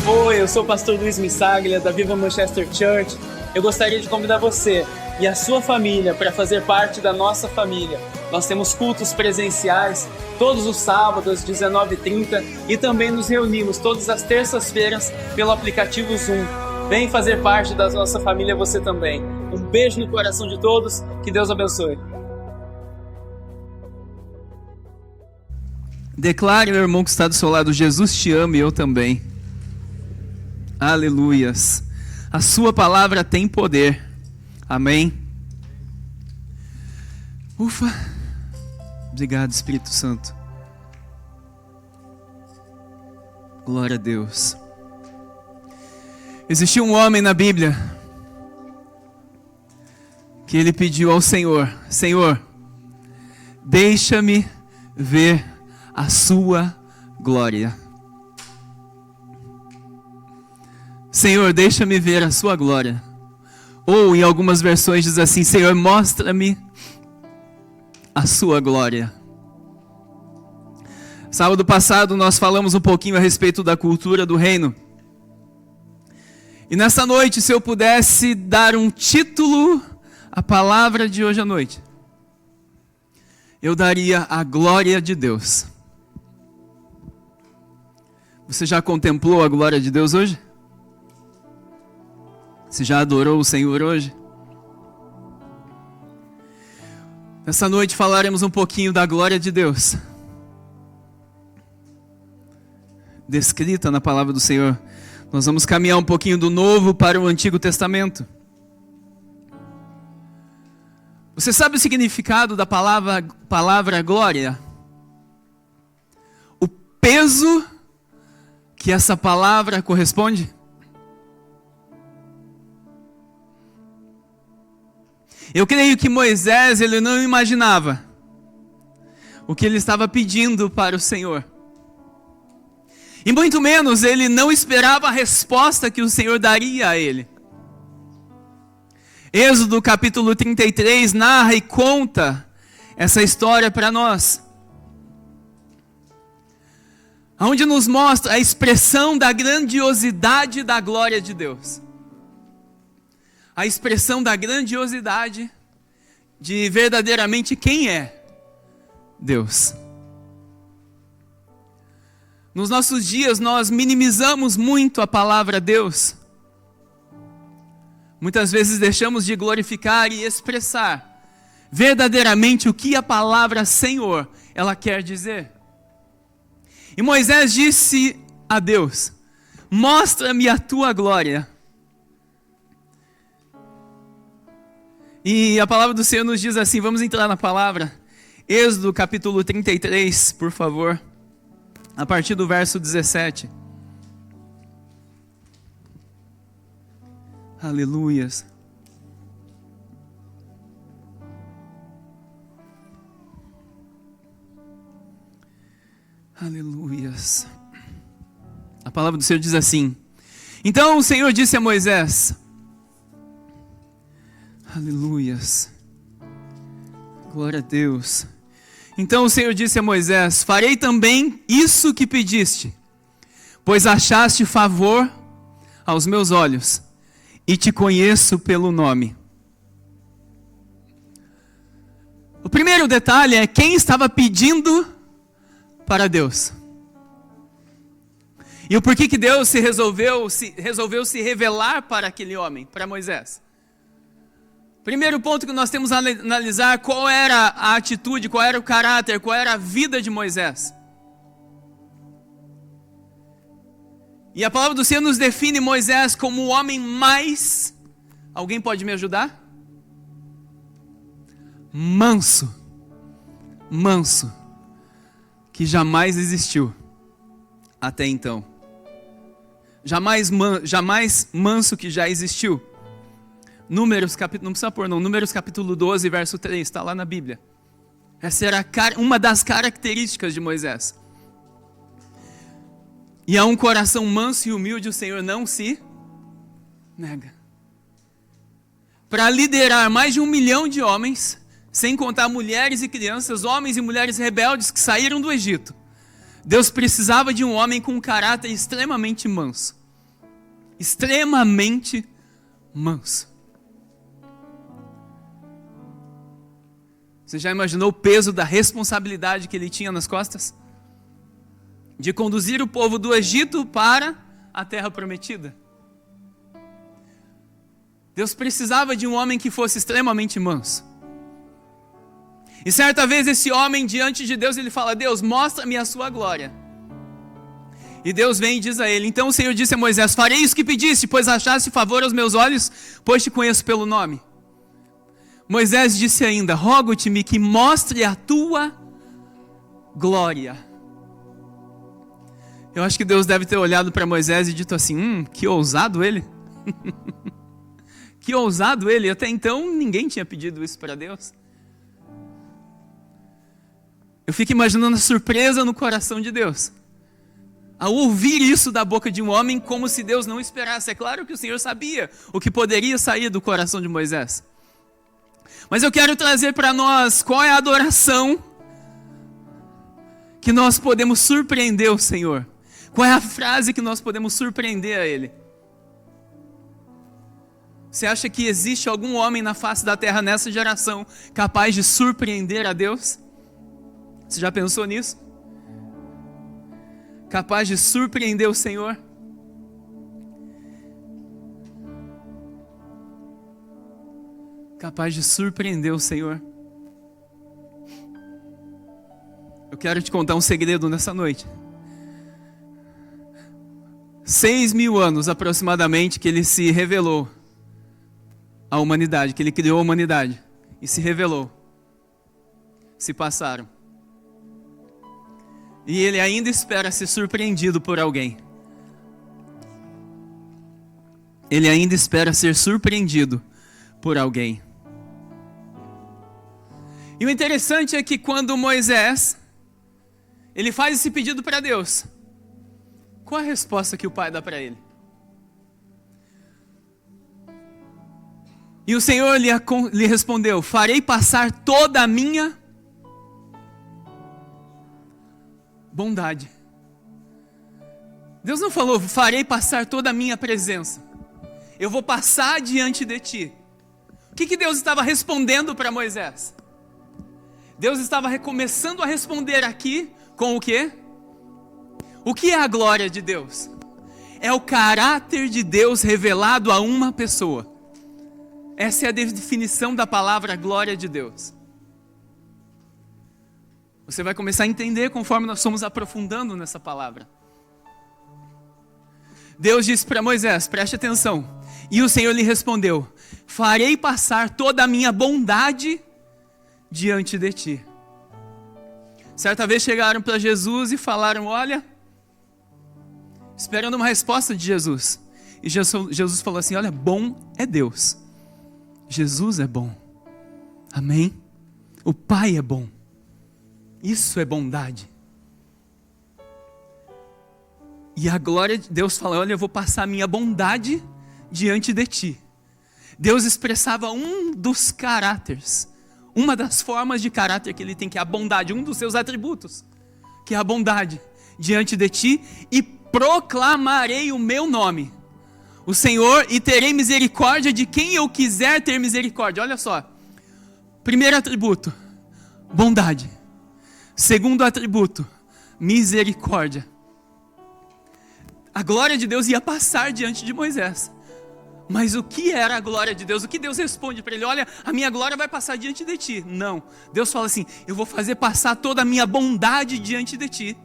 Oi, eu sou o pastor Luiz Missaglia, da Viva Manchester Church. Eu gostaria de convidar você e a sua família para fazer parte da nossa família. Nós temos cultos presenciais todos os sábados, 19h30, e também nos reunimos todas as terças-feiras pelo aplicativo Zoom. Vem fazer parte da nossa família você também. Um beijo no coração de todos, que Deus abençoe. Declare, meu irmão que está do seu lado, Jesus te ama e eu também. Aleluias. A sua palavra tem poder. Amém. Ufa. Obrigado, Espírito Santo. Glória a Deus. Existiu um homem na Bíblia que ele pediu ao Senhor: Senhor, deixa-me ver a sua glória. Senhor, deixa-me ver a sua glória. Ou em algumas versões diz assim: Senhor, mostra-me a sua glória. Sábado passado nós falamos um pouquinho a respeito da cultura do reino. E nessa noite, se eu pudesse dar um título à palavra de hoje à noite, eu daria a glória de Deus. Você já contemplou a glória de Deus hoje? Você já adorou o Senhor hoje? Nessa noite falaremos um pouquinho da glória de Deus, descrita na palavra do Senhor. Nós vamos caminhar um pouquinho do Novo para o Antigo Testamento. Você sabe o significado da palavra glória? O peso que essa palavra corresponde? Eu creio que Moisés, ele não imaginava o que ele estava pedindo para o Senhor. E muito menos ele não esperava a resposta que o Senhor daria a ele. Êxodo capítulo 33 narra e conta essa história para nós, onde nos mostra a expressão da grandiosidade da glória de Deus. A expressão da grandiosidade de verdadeiramente quem é Deus. Nos nossos dias nós minimizamos muito a palavra Deus. Muitas vezes deixamos de glorificar e expressar verdadeiramente o que a palavra Senhor ela quer dizer. E Moisés disse a Deus: mostra-me a tua glória. E a palavra do Senhor nos diz assim, vamos entrar na palavra. Êxodo capítulo 33, por favor. A partir do verso 17. Aleluias. Aleluias. A palavra do Senhor diz assim: então o Senhor disse a Moisés: aleluias. Glória a Deus. Então o Senhor disse a Moisés: farei também isso que pediste, pois achaste favor aos meus olhos, e te conheço pelo nome. O primeiro detalhe é quem estava pedindo para Deus. E o porquê que Deus resolveu se revelar para aquele homem, para Moisés. Primeiro ponto que nós temos a analisar: qual era a atitude, qual era o caráter, qual era a vida de Moisés. E a palavra do Senhor nos define Moisés como o homem mais... Alguém pode me ajudar? Manso. Manso. Que jamais existiu até então. Jamais manso que já existiu. Números, não precisa pôr não, Números capítulo 12, verso 3, está lá na Bíblia. Essa era uma das características de Moisés. E a um coração manso e humilde o Senhor não se nega. Para liderar mais de 1 milhão de homens, sem contar mulheres e crianças, homens e mulheres rebeldes que saíram do Egito, Deus precisava de um homem com um caráter extremamente manso. extremamente manso. Você já imaginou o peso da responsabilidade que ele tinha nas costas? De conduzir o povo do Egito para a terra prometida. Deus precisava de um homem que fosse extremamente manso. E certa vez esse homem diante de Deus, ele fala: Deus, mostra-me a sua glória. E Deus vem e diz a ele: então o Senhor disse a Moisés: farei isso que pediste, pois achaste favor aos meus olhos, pois te conheço pelo nome. Moisés disse ainda: rogo-te-me que mostre a tua glória. Eu acho que Deus deve ter olhado para Moisés e dito assim: que ousado ele. Que ousado ele. Até então ninguém tinha pedido isso para Deus. Eu fico imaginando a surpresa no coração de Deus ao ouvir isso da boca de um homem, como se Deus não esperasse. É claro que o Senhor sabia o que poderia sair do coração de Moisés. Mas eu quero trazer para nós qual é a adoração que nós podemos surpreender o Senhor. Qual é a frase que nós podemos surpreender a Ele? Você acha que existe algum homem na face da terra nessa geração capaz de surpreender a Deus? Você já pensou nisso? Capaz de surpreender o Senhor? Capaz de surpreender o Senhor? Eu quero te contar um segredo nessa noite. 6.000 anos aproximadamente que Ele se revelou à humanidade, que Ele criou a humanidade e se revelou. Se passaram. E Ele ainda espera ser surpreendido por alguém. Ele ainda espera ser surpreendido por alguém. E o interessante é que quando Moisés, ele faz esse pedido para Deus, qual a resposta que o Pai dá para ele? E o Senhor lhe respondeu: farei passar toda a minha bondade. Deus não falou: farei passar toda a minha presença. Eu vou passar diante de ti. O que Deus estava respondendo para Moisés? Deus estava começando a responder aqui com o quê? O que é a glória de Deus? É o caráter de Deus revelado a uma pessoa. Essa é a definição da palavra glória de Deus. Você vai começar a entender conforme nós fomos aprofundando nessa palavra. Deus disse para Moisés: preste atenção. E o Senhor lhe respondeu: farei passar toda a minha bondade diante de ti. Certa vez chegaram para Jesus e falaram: olha, esperando uma resposta de Jesus. E Jesus falou assim: olha, bom é Deus. Jesus é bom. Amém? O Pai é bom. Isso é bondade. E a glória de Deus fala: olha, eu vou passar a minha bondade diante de ti. Deus expressava um dos caráteres, uma das formas de caráter que Ele tem, que é a bondade, um dos seus atributos, que é a bondade, diante de ti, e proclamarei o meu nome, o Senhor, e terei misericórdia de quem eu quiser ter misericórdia. Olha só, primeiro atributo, bondade. Segundo atributo, misericórdia. A glória de Deus ia passar diante de Moisés. Mas o que era a glória de Deus? O que Deus responde para ele? Olha, a minha glória vai passar diante de ti. Não, Deus fala assim: eu vou fazer passar toda a minha bondade diante de ti.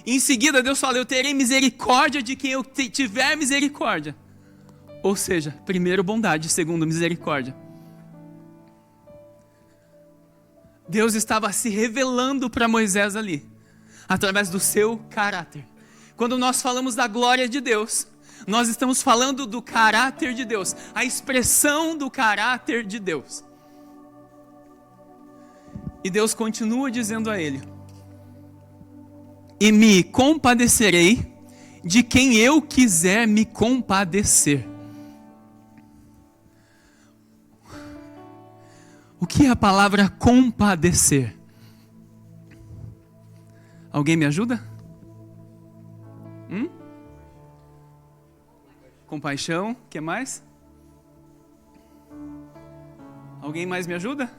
E em seguida Deus fala: eu terei misericórdia de quem eu tiver misericórdia. Ou seja, primeiro bondade, segundo misericórdia. Deus estava se revelando para Moisés ali, através do seu caráter. Quando nós falamos da glória de Deus, nós estamos falando do caráter de Deus, a expressão do caráter de Deus. E Deus continua dizendo a ele: e me compadecerei de quem eu quiser me compadecer. O que é a palavra compadecer? Alguém me ajuda? compaixão, o que mais? Alguém mais me ajuda?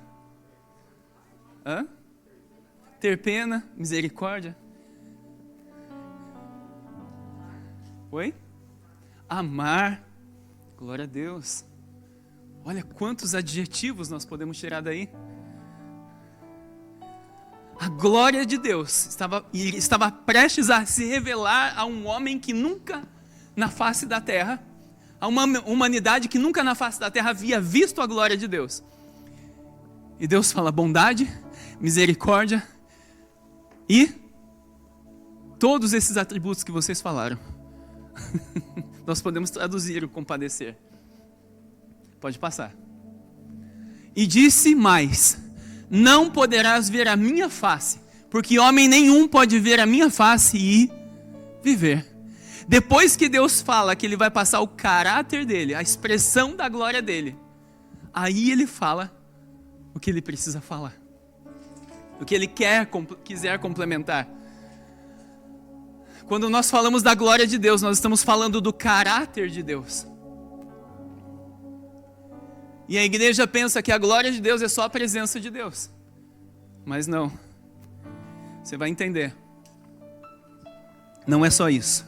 Ter pena, misericórdia. Oi? Amar. Glória a Deus. Olha quantos adjetivos nós podemos tirar daí. A glória de Deus estava prestes a se revelar a um homem que nunca na face da terra, a uma humanidade que nunca na face da terra havia visto a glória de Deus. E Deus fala bondade, misericórdia e todos esses atributos que vocês falaram. Nós podemos traduzir o compadecer. Pode passar. E disse mais: não poderás ver a minha face, porque homem nenhum pode ver a minha face e viver. Depois que Deus fala que ele vai passar o caráter dele, a expressão da glória dele, aí ele fala o que ele precisa falar, o que ele quiser complementar. Quando nós falamos da glória de Deus, nós estamos falando do caráter de Deus. E a igreja pensa que a glória de Deus é só a presença de Deus. Mas não. Você vai entender. Não é só isso.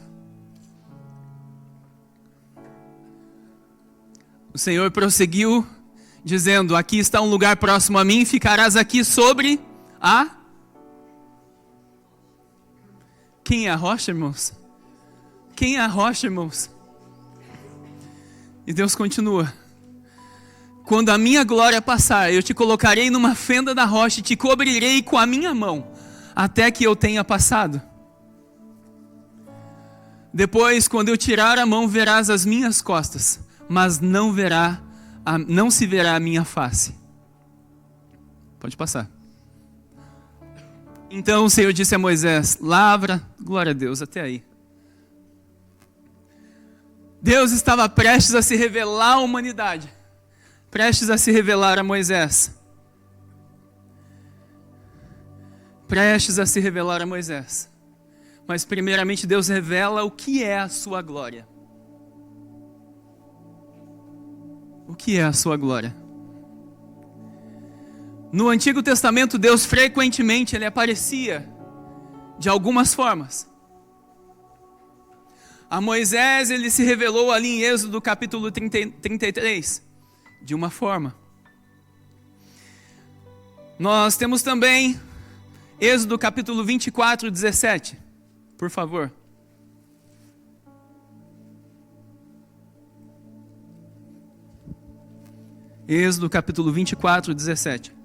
O Senhor prosseguiu dizendo: aqui está um lugar próximo a mim, ficarás aqui sobre a... Quem é a rocha, irmãos? Quem é a rocha, irmãos? E Deus continua: quando a minha glória passar, eu te colocarei numa fenda da rocha e te cobrirei com a minha mão, até que eu tenha passado. Depois, quando eu tirar a mão, verás as minhas costas, mas não se verá a minha face. Pode passar. Então o Senhor disse a Moisés: lavra, glória a Deus, até aí. Deus estava prestes a se revelar à humanidade, prestes a se revelar a Moisés. Prestes a se revelar a Moisés. Mas primeiramente Deus revela o que é a sua glória. O que é a sua glória? No Antigo Testamento, Deus frequentemente ele aparecia de algumas formas. A Moisés ele se revelou ali em Êxodo capítulo 33, de uma forma. Nós temos também Êxodo capítulo 24, 17. Por favor. Êxodo capítulo 24, 17.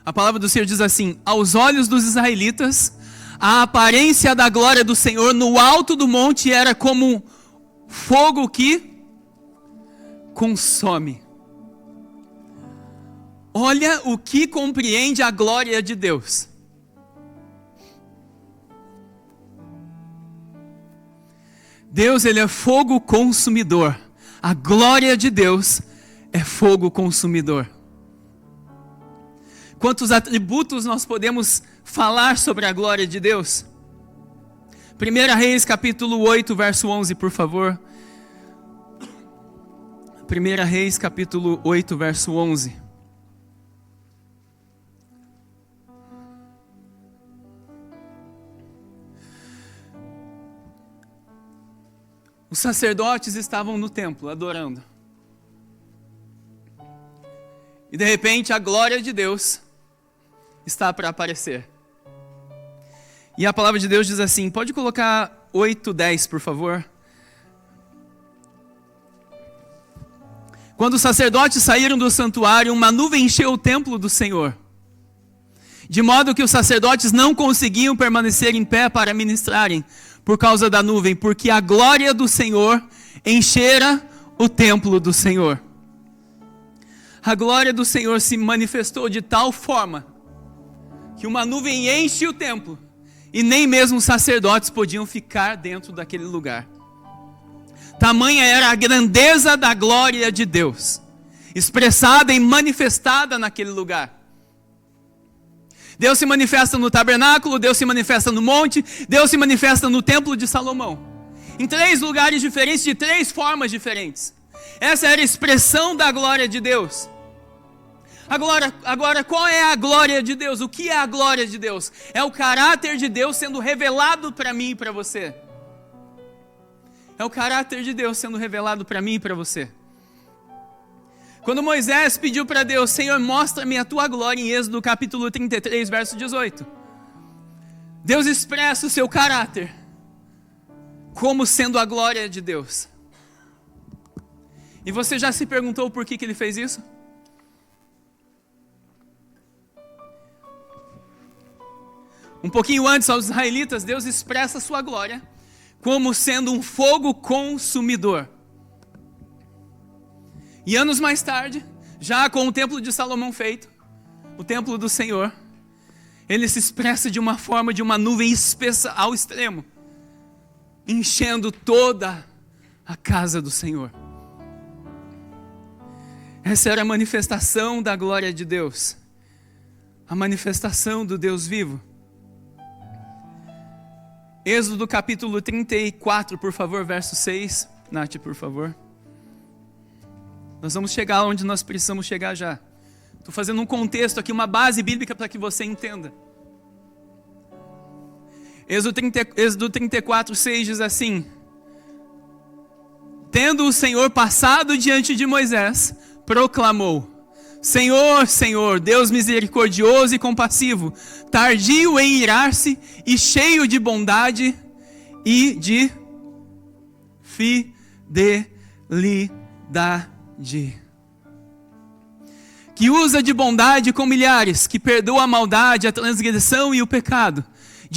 A palavra do Senhor diz assim: aos olhos dos israelitas, a aparência da glória do Senhor no alto do monte era como fogo que consome. Olha o que compreende a glória de Deus. Deus, ele é fogo consumidor. A glória de Deus é fogo consumidor. Quantos atributos nós podemos falar sobre a glória de Deus? 1 Reis capítulo 8, verso 11, por favor. 1 Reis capítulo 8, verso 11. Os sacerdotes estavam no templo adorando. E de repente a glória de Deus está para aparecer. E a palavra de Deus diz assim, pode colocar 8:10, por favor. Quando os sacerdotes saíram do santuário, uma nuvem encheu o templo do Senhor, de modo que os sacerdotes não conseguiam permanecer em pé para ministrarem por causa da nuvem, porque a glória do Senhor enchera o templo do Senhor. A glória do Senhor se manifestou de tal forma que uma nuvem enche o templo e nem mesmo os sacerdotes podiam ficar dentro daquele lugar. Tamanha era a grandeza da glória de Deus, expressada e manifestada naquele lugar. Deus se manifesta no tabernáculo, Deus se manifesta no monte, Deus se manifesta no templo de Salomão. Em 3 lugares diferentes, de 3 formas diferentes. Essa era a expressão da glória de Deus. Agora, qual é a glória de Deus? O que é a glória de Deus? É o caráter de Deus sendo revelado para mim e para você. É o caráter de Deus sendo revelado para mim e para você. Quando Moisés pediu para Deus, Senhor, mostra-me a tua glória, em Êxodo capítulo 33, verso 18. Deus expressa o seu caráter como sendo a glória de Deus. E você já se perguntou por que ele fez isso? Um pouquinho antes, aos israelitas, Deus expressa a sua glória como sendo um fogo consumidor. E anos mais tarde, já com o templo de Salomão feito, o templo do Senhor, ele se expressa de uma forma de uma nuvem espessa ao extremo, enchendo toda a casa do Senhor. Essa era a manifestação da glória de Deus, a manifestação do Deus vivo. Êxodo capítulo 34, por favor, verso 6. Nath, por favor. Nós vamos chegar onde nós precisamos chegar já. Estou fazendo um contexto aqui, uma base bíblica para que você entenda. Êxodo 34, 6 diz assim: tendo o Senhor passado diante de Moisés, proclamou: Senhor, Senhor, Deus misericordioso e compassivo, tardio em irar-se e cheio de bondade e de fidelidade, que usa de bondade com milhares, que perdoa a maldade, a transgressão e o pecado, que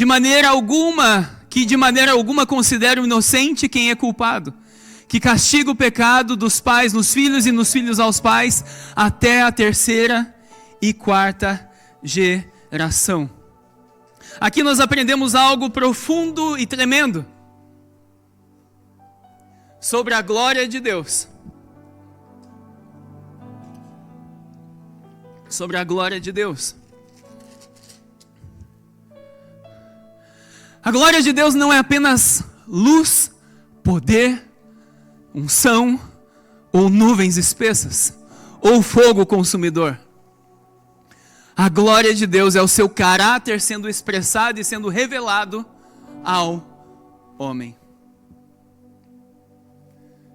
de maneira alguma considera o inocente quem é culpado, que castiga o pecado dos pais nos filhos e nos filhos aos pais, até a 3ª e 4ª geração. Aqui nós aprendemos algo profundo e tremendo sobre a glória de Deus. Sobre a glória de Deus. A glória de Deus não é apenas luz, poder, unção, ou nuvens espessas, ou fogo consumidor. A glória de Deus é o seu caráter sendo expressado e sendo revelado ao homem.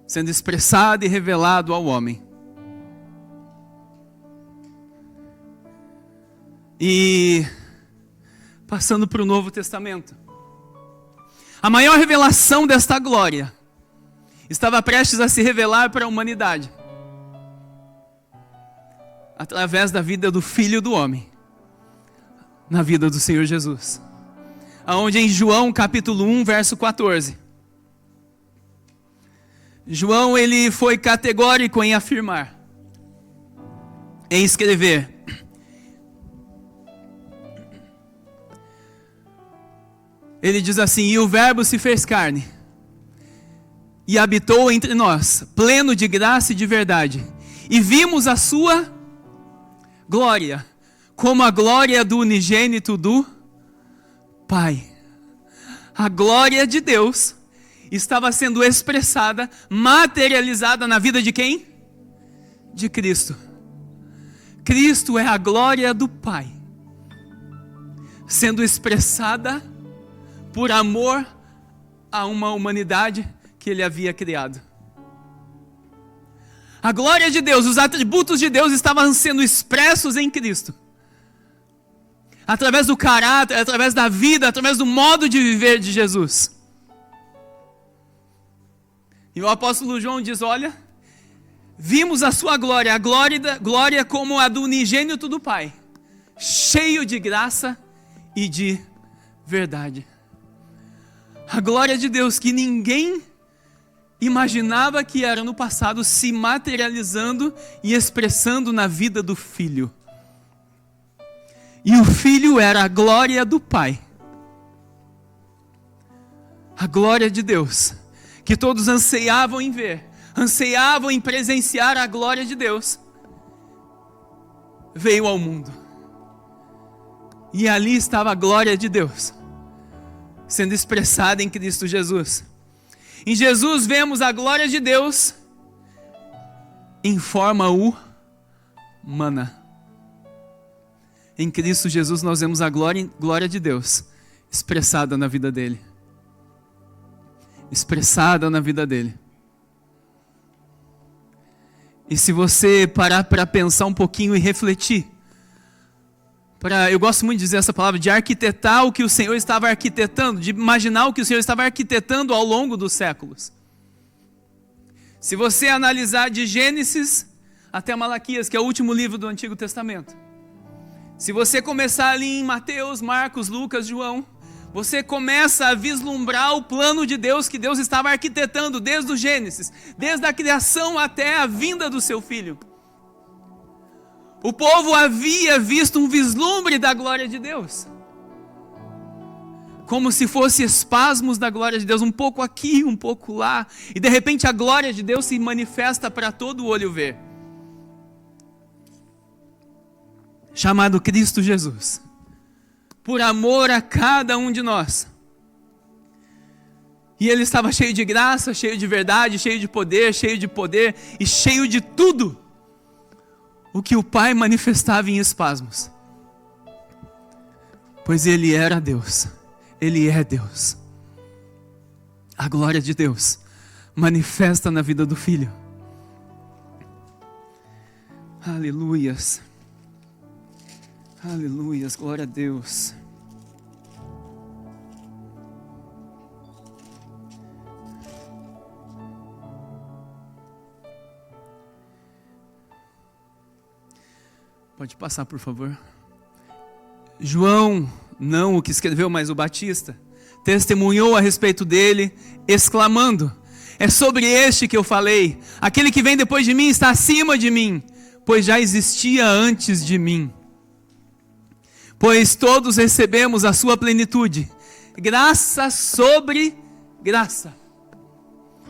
Sendo expressado e revelado ao homem. E passando para o Novo Testamento, a maior revelação desta glória estava prestes a se revelar para a humanidade, através da vida do Filho do Homem, na vida do Senhor Jesus. Aonde em João capítulo 1, verso 14, João ele foi categórico em afirmar, em escrever: ele diz assim: e o verbo se fez carne e habitou entre nós, pleno de graça e de verdade, e vimos a sua glória, como a glória do unigênito do Pai. A glória de Deus estava sendo expressada, materializada na vida de quem? De Cristo. Cristo é a glória do Pai, sendo expressada por amor a uma humanidade que Ele havia criado. A glória de Deus, os atributos de Deus estavam sendo expressos em Cristo. Através do caráter, através da vida, através do modo de viver de Jesus. E o apóstolo João diz: olha, vimos a sua glória, a glória como a do unigênito do Pai, cheio de graça e de verdade. A glória de Deus que ninguém imaginava que era no passado, se materializando e expressando na vida do Filho. E o Filho era a glória do Pai. A glória de Deus, que todos anseiavam em ver, anseiavam em presenciar a glória de Deus, veio ao mundo. E ali estava a glória de Deus sendo expressada em Cristo Jesus. Em Jesus vemos a glória de Deus em forma humana. Em Cristo Jesus nós vemos a glória de Deus expressada na vida dele. Expressada na vida dele. E se você parar para pensar um pouquinho e refletir, eu gosto muito de dizer essa palavra, de arquitetar o que o Senhor estava arquitetando, de imaginar o que o Senhor estava arquitetando ao longo dos séculos. Se você analisar de Gênesis até Malaquias, que é o último livro do Antigo Testamento, se você começar ali em Mateus, Marcos, Lucas, João, você começa a vislumbrar o plano de Deus que Deus estava arquitetando desde o Gênesis, desde a criação até a vinda do seu Filho. O povo havia visto um vislumbre da glória de Deus, como se fosse espasmos da glória de Deus, um pouco aqui, um pouco lá, e de repente a glória de Deus se manifesta para todo o olho ver. Chamado Cristo Jesus, por amor a cada um de nós. E ele estava cheio de graça, cheio de verdade, cheio de poder e cheio de tudo o que o Pai manifestava em espasmos. Pois ele era Deus, ele é Deus. A glória de Deus manifesta na vida do Filho. Aleluias. Aleluias, glória a Deus. Pode passar, por favor. João, não o que escreveu, mas o Batista, testemunhou a respeito dele, exclamando: é sobre este que eu falei, aquele que vem depois de mim está acima de mim, pois já existia antes de mim. Pois todos recebemos a sua plenitude, graça sobre graça.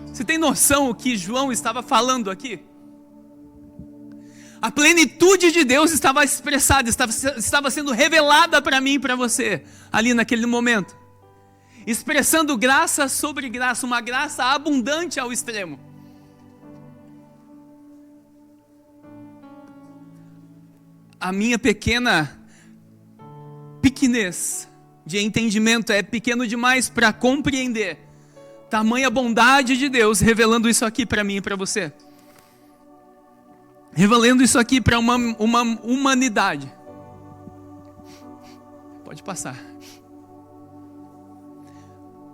Você tem noção o que João estava falando aqui? A plenitude de Deus estava expressada, estava sendo revelada para mim e para você, ali naquele momento. Expressando graça sobre graça, uma graça abundante ao extremo. A minha pequenez de entendimento é pequeno demais para compreender tamanha bondade de Deus revelando isso aqui para mim e para você. Revelando isso aqui para uma humanidade. Pode passar.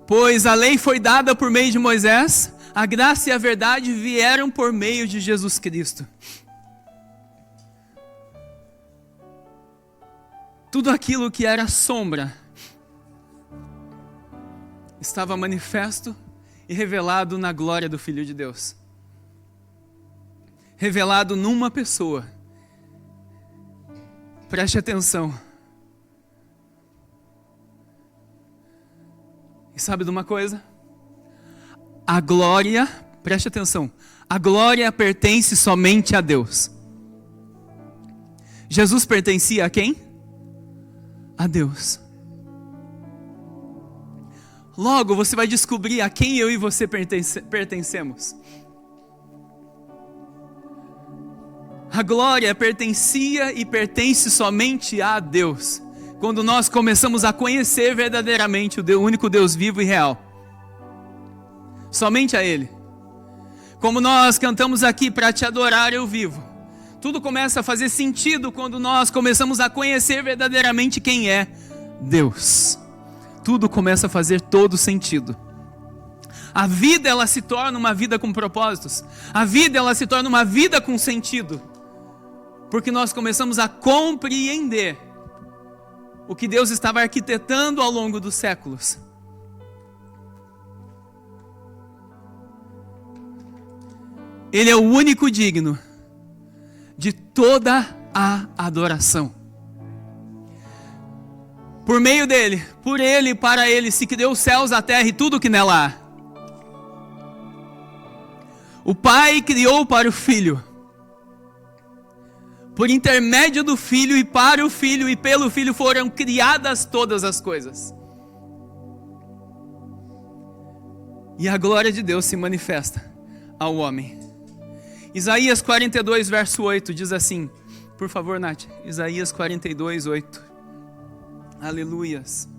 Pois a lei foi dada por meio de Moisés, a graça e a verdade vieram por meio de Jesus Cristo. Tudo aquilo que era sombra estava manifesto e revelado na glória do Filho de Deus. Revelado numa pessoa. Preste atenção. E sabe de uma coisa? A glória, preste atenção, a glória pertence somente a Deus. Jesus pertencia a quem? A Deus. Logo você vai descobrir a quem eu e você pertencemos. A glória pertencia e pertence somente a Deus. Quando nós começamos a conhecer verdadeiramente o único Deus vivo e real. Somente a Ele. Como nós cantamos aqui, para te adorar eu vivo. Tudo começa a fazer sentido quando nós começamos a conhecer verdadeiramente quem é Deus. Tudo começa a fazer todo sentido. A vida, ela se torna uma vida com propósitos. A vida, ela se torna uma vida com sentido. Porque nós começamos a compreender o que Deus estava arquitetando ao longo dos séculos. Ele é o único digno de toda a adoração. Por meio dele, por ele e para ele se criou os céus, a terra e tudo que nela há. O Pai criou para o Filho. Por intermédio do Filho e para o Filho e pelo Filho foram criadas todas as coisas. E a glória de Deus se manifesta ao homem. Isaías 42, verso 8 diz assim, por favor, Nath, Isaías 42, 8. Aleluias.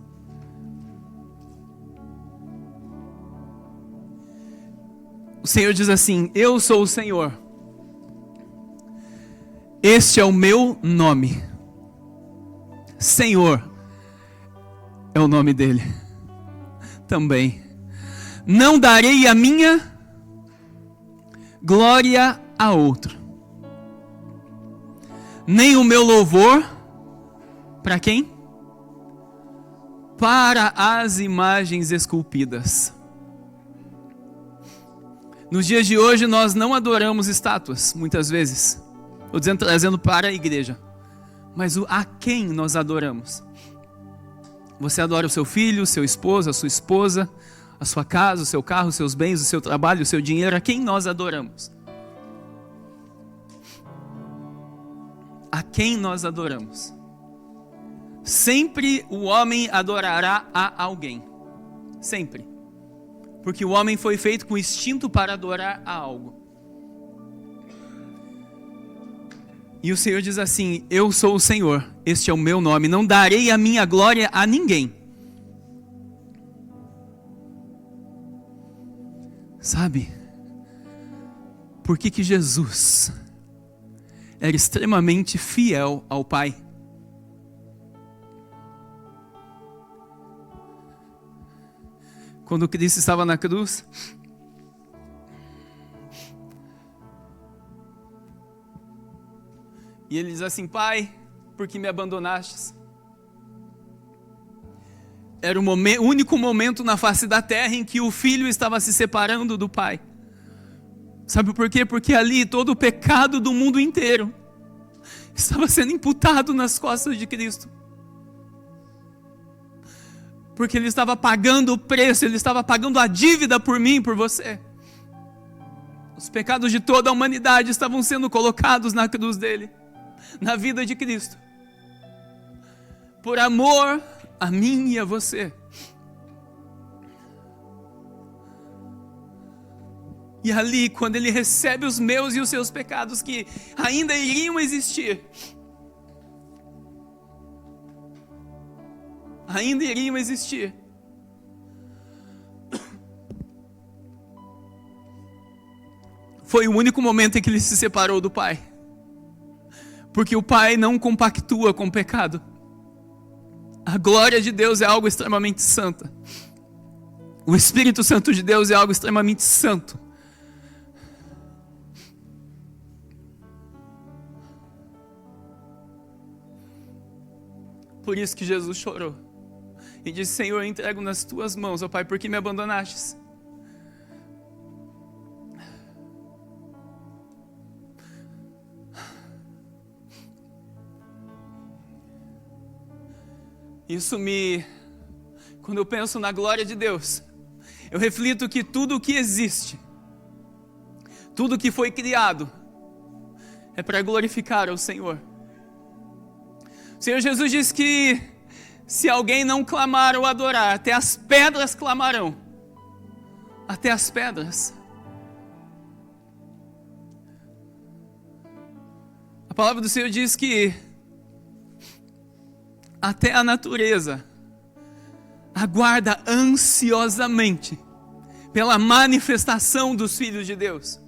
O Senhor diz assim: eu sou o Senhor. Este é o meu nome. Senhor é o nome dele também. Não darei a minha glória a outro, nem o meu louvor para quem? Para as imagens esculpidas. Nos dias de hoje nós não adoramos estátuas, muitas vezes. Estou dizendo, trazendo para a igreja. Mas a quem nós adoramos? Você adora o seu filho, o seu esposo, a sua esposa, a sua casa, o seu carro, os seus bens, o seu trabalho, o seu dinheiro. A quem nós adoramos? A quem nós adoramos? Sempre o homem adorará a alguém. Sempre. Porque o homem foi feito com instinto para adorar a algo. E o Senhor diz assim: eu sou o Senhor, este é o meu nome, não darei a minha glória a ninguém. Sabe? Por que Jesus era extremamente fiel ao Pai? Quando Cristo estava na cruz, e ele diz assim: Pai, por que me abandonastes? Era o único momento na face da terra em que o filho estava se separando do pai. Sabe por quê? Porque ali todo o pecado do mundo inteiro estava sendo imputado nas costas de Cristo. Porque ele estava pagando o preço, ele estava pagando a dívida por mim, por você. Os pecados de toda a humanidade estavam sendo colocados na cruz dele, na vida de Cristo, por amor a mim e a você. E ali, quando ele recebe os meus e os seus pecados que ainda iriam existir, foi o único momento em que ele se separou do Pai. Porque o Pai não compactua com o pecado. A glória de Deus é algo extremamente santo. O Espírito Santo de Deus é algo extremamente santo. Por isso que Jesus chorou e disse: Senhor, eu entrego nas tuas mãos, ó Pai, por que me abandonastes? Quando eu penso na glória de Deus, eu reflito que tudo o que existe, tudo que foi criado, é para glorificar ao Senhor. O Senhor Jesus diz que se alguém não clamar ou adorar, até as pedras clamarão. Até as pedras. A palavra do Senhor diz que até a natureza aguarda ansiosamente pela manifestação dos filhos de Deus.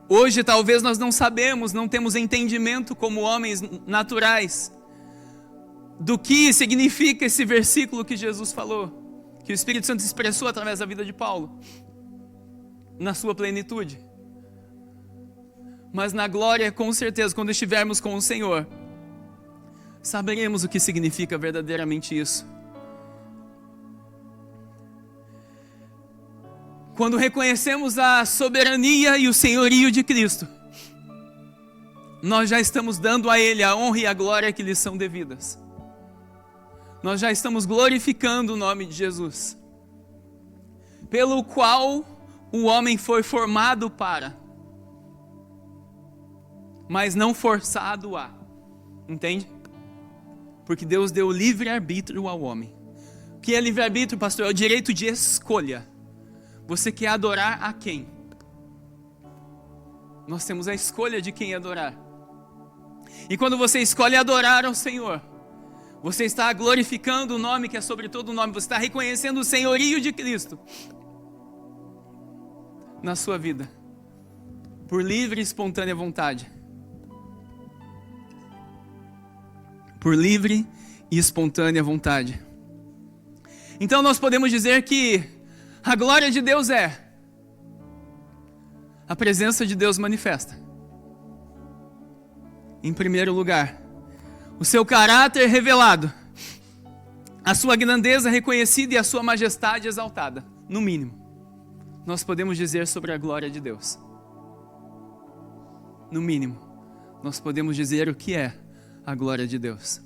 Hoje talvez nós não sabemos, não temos entendimento como homens naturais do que significa esse versículo que Jesus falou, que o Espírito Santo expressou através da vida de Paulo, na sua plenitude. Mas na glória, com certeza, quando estivermos com o Senhor, saberemos o que significa verdadeiramente isso. Quando reconhecemos a soberania e o senhorio de Cristo, nós já estamos dando a Ele a honra e a glória que lhe são devidas. Nós já estamos glorificando o nome de Jesus, pelo qual o homem foi formado para mas não forçado a. Entende? Porque Deus deu livre-arbítrio ao homem. O que é livre-arbítrio, pastor? É o direito de escolha. Você quer adorar a quem? Nós temos a escolha de quem adorar. E quando você escolhe adorar ao Senhor, você está glorificando o nome que é sobre todo nome. Você está reconhecendo o senhorio de Cristo na sua vida, por livre e espontânea vontade. Por livre e espontânea vontade. Então nós podemos dizer que a glória de Deus é a presença de Deus manifesta. Em primeiro lugar, o seu caráter revelado, a sua grandeza reconhecida e a sua majestade exaltada. No mínimo, nós podemos dizer sobre a glória de Deus. No mínimo, nós podemos dizer o que é a glória de Deus.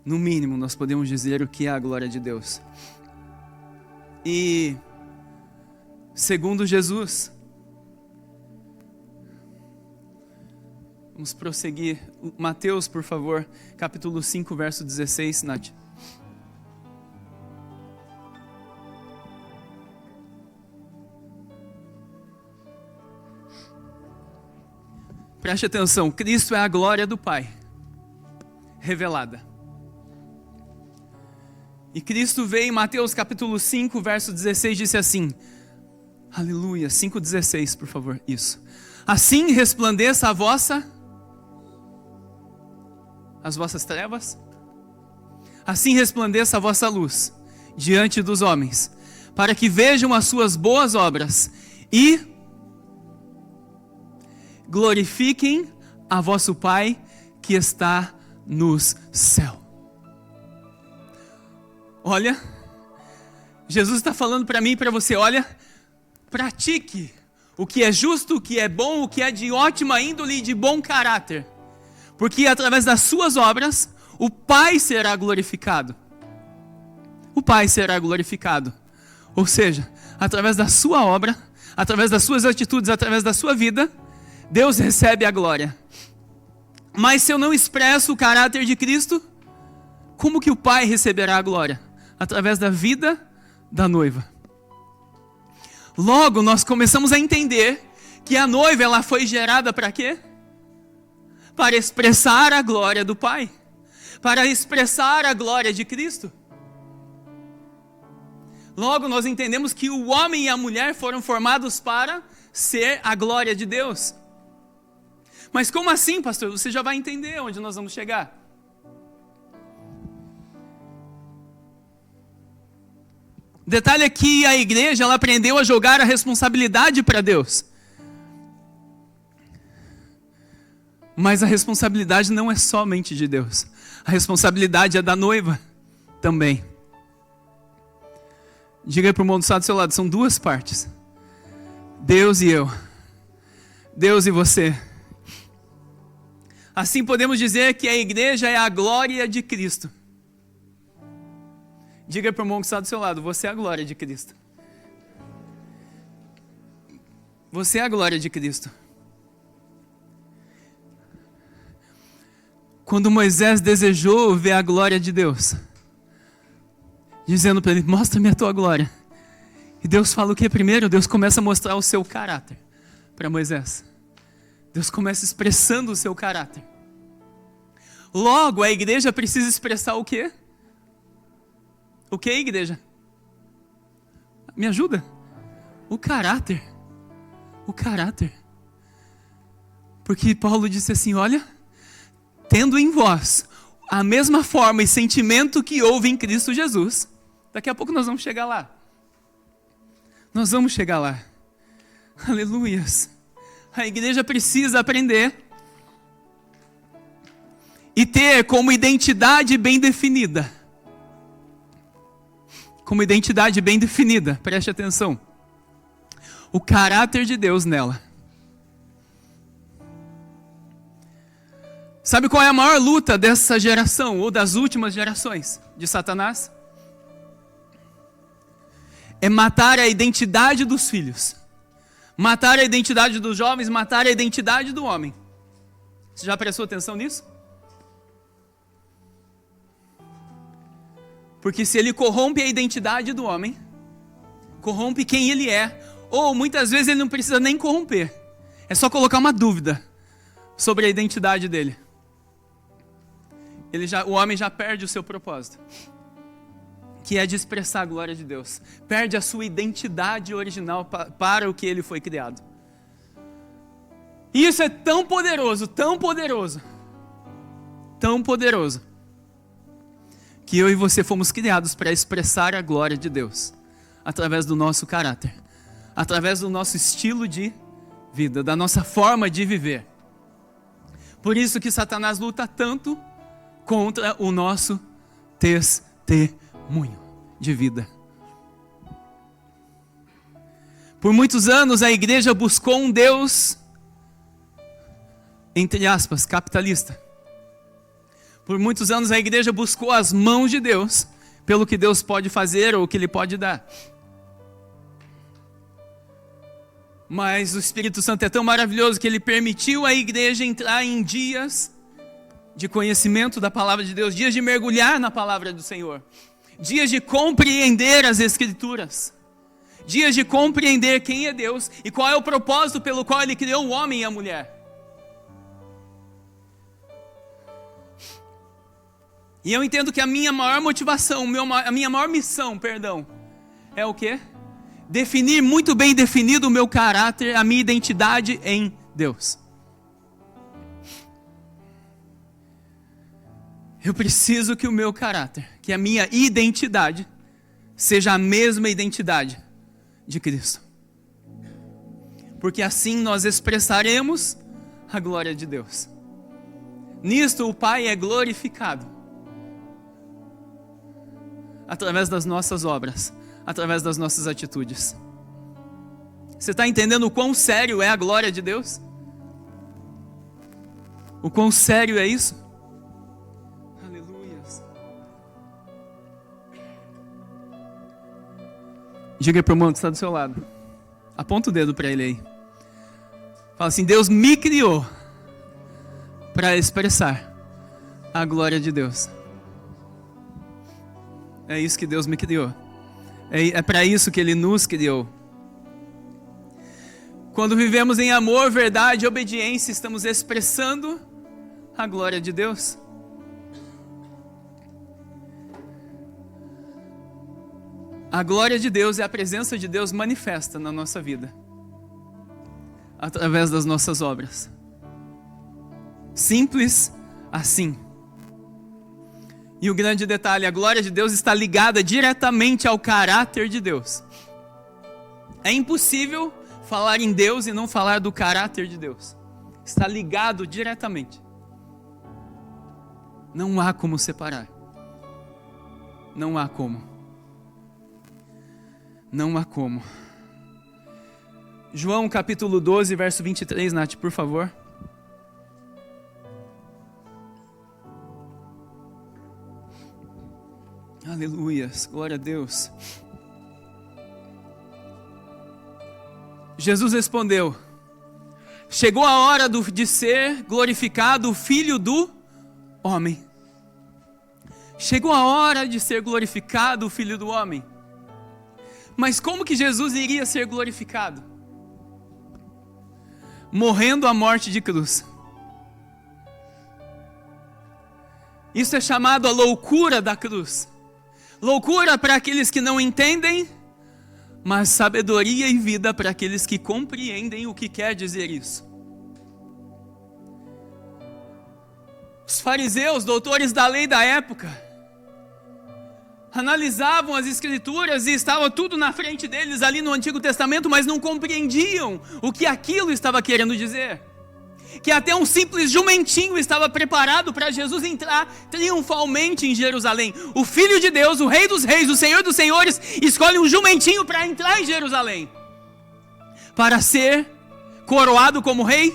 No mínimo, nós podemos dizer o que é a glória de Deus. E, segundo Jesus, vamos prosseguir. Mateus, por favor, capítulo 5, verso 16, Nath. Preste atenção, Cristo é a glória do Pai, revelada. E Cristo veio em Mateus capítulo 5, verso 16, disse assim, aleluia, 5,16, por favor, isso. Assim resplandeça as vossas trevas, assim resplandeça a vossa luz diante dos homens, para que vejam as suas boas obras e glorifiquem a vosso Pai que está nos céus. Olha, Jesus está falando para mim e para você, olha, pratique o que é justo, o que é bom, o que é de ótima índole e de bom caráter. Porque através das suas obras, o Pai será glorificado. O Pai será glorificado. Ou seja, através da sua obra, através das suas atitudes, através da sua vida, Deus recebe a glória. Mas se eu não expresso o caráter de Cristo, como que o Pai receberá a glória? Através da vida da noiva. Logo, nós começamos a entender que a noiva, ela foi gerada para quê? Para expressar a glória do Pai. Para expressar a glória de Cristo. Logo, nós entendemos que o homem e a mulher foram formados para ser a glória de Deus. Mas como assim, pastor? Você já vai entender onde nós vamos chegar. Detalhe é que a igreja, ela aprendeu a jogar a responsabilidade para Deus. Mas a responsabilidade não é somente de Deus. A responsabilidade é da noiva também. Diga aí para o mundo do seu lado, são duas partes. Deus e eu. Deus e você. Assim podemos dizer que a igreja é a glória de Cristo. Diga para o irmão que está do seu lado, você é a glória de Cristo. Você é a glória de Cristo. Quando Moisés desejou ver a glória de Deus, dizendo para ele, mostra-me a tua glória. E Deus fala o que primeiro? Deus começa a mostrar o seu caráter para Moisés. Deus começa expressando o seu caráter. Logo, a igreja precisa expressar o quê? O que, igreja? Me ajuda? O caráter. O caráter. Porque Paulo disse assim, olha, tendo em vós a mesma forma e sentimento que houve em Cristo Jesus. Daqui a pouco nós vamos chegar lá. Nós vamos chegar lá. Aleluias. A igreja precisa aprender e ter como identidade bem definida. Como identidade bem definida, preste atenção. O caráter de Deus nela. Sabe qual é a maior luta dessa geração, ou das últimas gerações de Satanás? É matar a identidade dos filhos. Matar a identidade dos jovens, matar a identidade do homem. Você já prestou atenção nisso? Porque se ele corrompe a identidade do homem, corrompe quem ele é, ou muitas vezes ele não precisa nem corromper. É só colocar uma dúvida sobre a identidade dele. O homem já perde o seu propósito, que é de expressar a glória de Deus. Perde a sua identidade original para o que ele foi criado. E isso é tão poderoso, tão poderoso, tão poderoso, que eu e você fomos criados para expressar a glória de Deus, através do nosso caráter, através do nosso estilo de vida, da nossa forma de viver. Por isso que Satanás luta tanto contra o nosso testemunho de vida. Por muitos anos a igreja buscou um Deus, entre aspas, capitalista. Por muitos anos a igreja buscou as mãos de Deus, pelo que Deus pode fazer ou o que Ele pode dar. Mas o Espírito Santo é tão maravilhoso que Ele permitiu a igreja entrar em dias de conhecimento da palavra de Deus, dias de mergulhar na palavra do Senhor, dias de compreender as Escrituras, dias de compreender quem é Deus e qual é o propósito pelo qual Ele criou o homem e a mulher. E eu entendo que a minha maior motivação, a minha maior missão, é o quê? Definir muito bem definido o meu caráter, a minha identidade em Deus. Eu preciso que o meu caráter, que a minha identidade, seja a mesma identidade de Cristo. Porque assim nós expressaremos a glória de Deus. Nisto o Pai é glorificado. Através das nossas obras, através das nossas atitudes. Você está entendendo o quão sério é a glória de Deus? O quão sério é isso? Diga para o irmão que está do seu lado. Aponta o dedo para ele aí. Fala assim: Deus me criou para expressar a glória de Deus. É isso que Deus me criou. É para isso que Ele nos criou. Quando vivemos em amor, verdade e obediência, estamos expressando a glória de Deus. A glória de Deus é a presença de Deus manifesta na nossa vida, através das nossas obras. Simples assim. E o grande detalhe, a glória de Deus está ligada diretamente ao caráter de Deus. É impossível falar em Deus e não falar do caráter de Deus. Está ligado diretamente. Não há como separar. Não há como. Não há como. João capítulo 12, verso 23, Nath, por favor. Aleluias, glória a Deus. Jesus respondeu: chegou a hora de ser glorificado o Filho do Homem. Chegou a hora de ser glorificado o Filho do Homem. Mas como que Jesus iria ser glorificado? Morrendo a morte de cruz. Isso é chamado a loucura da cruz. Loucura para aqueles que não entendem, mas sabedoria e vida para aqueles que compreendem o que quer dizer isso. Os fariseus, doutores da lei da época, analisavam as Escrituras e estava tudo na frente deles ali no Antigo Testamento, mas não compreendiam o que aquilo estava querendo dizer. Que até um simples jumentinho estava preparado para Jesus entrar triunfalmente em Jerusalém. O Filho de Deus, o Rei dos Reis, o Senhor dos Senhores, escolhe um jumentinho para entrar em Jerusalém. Para ser coroado como rei?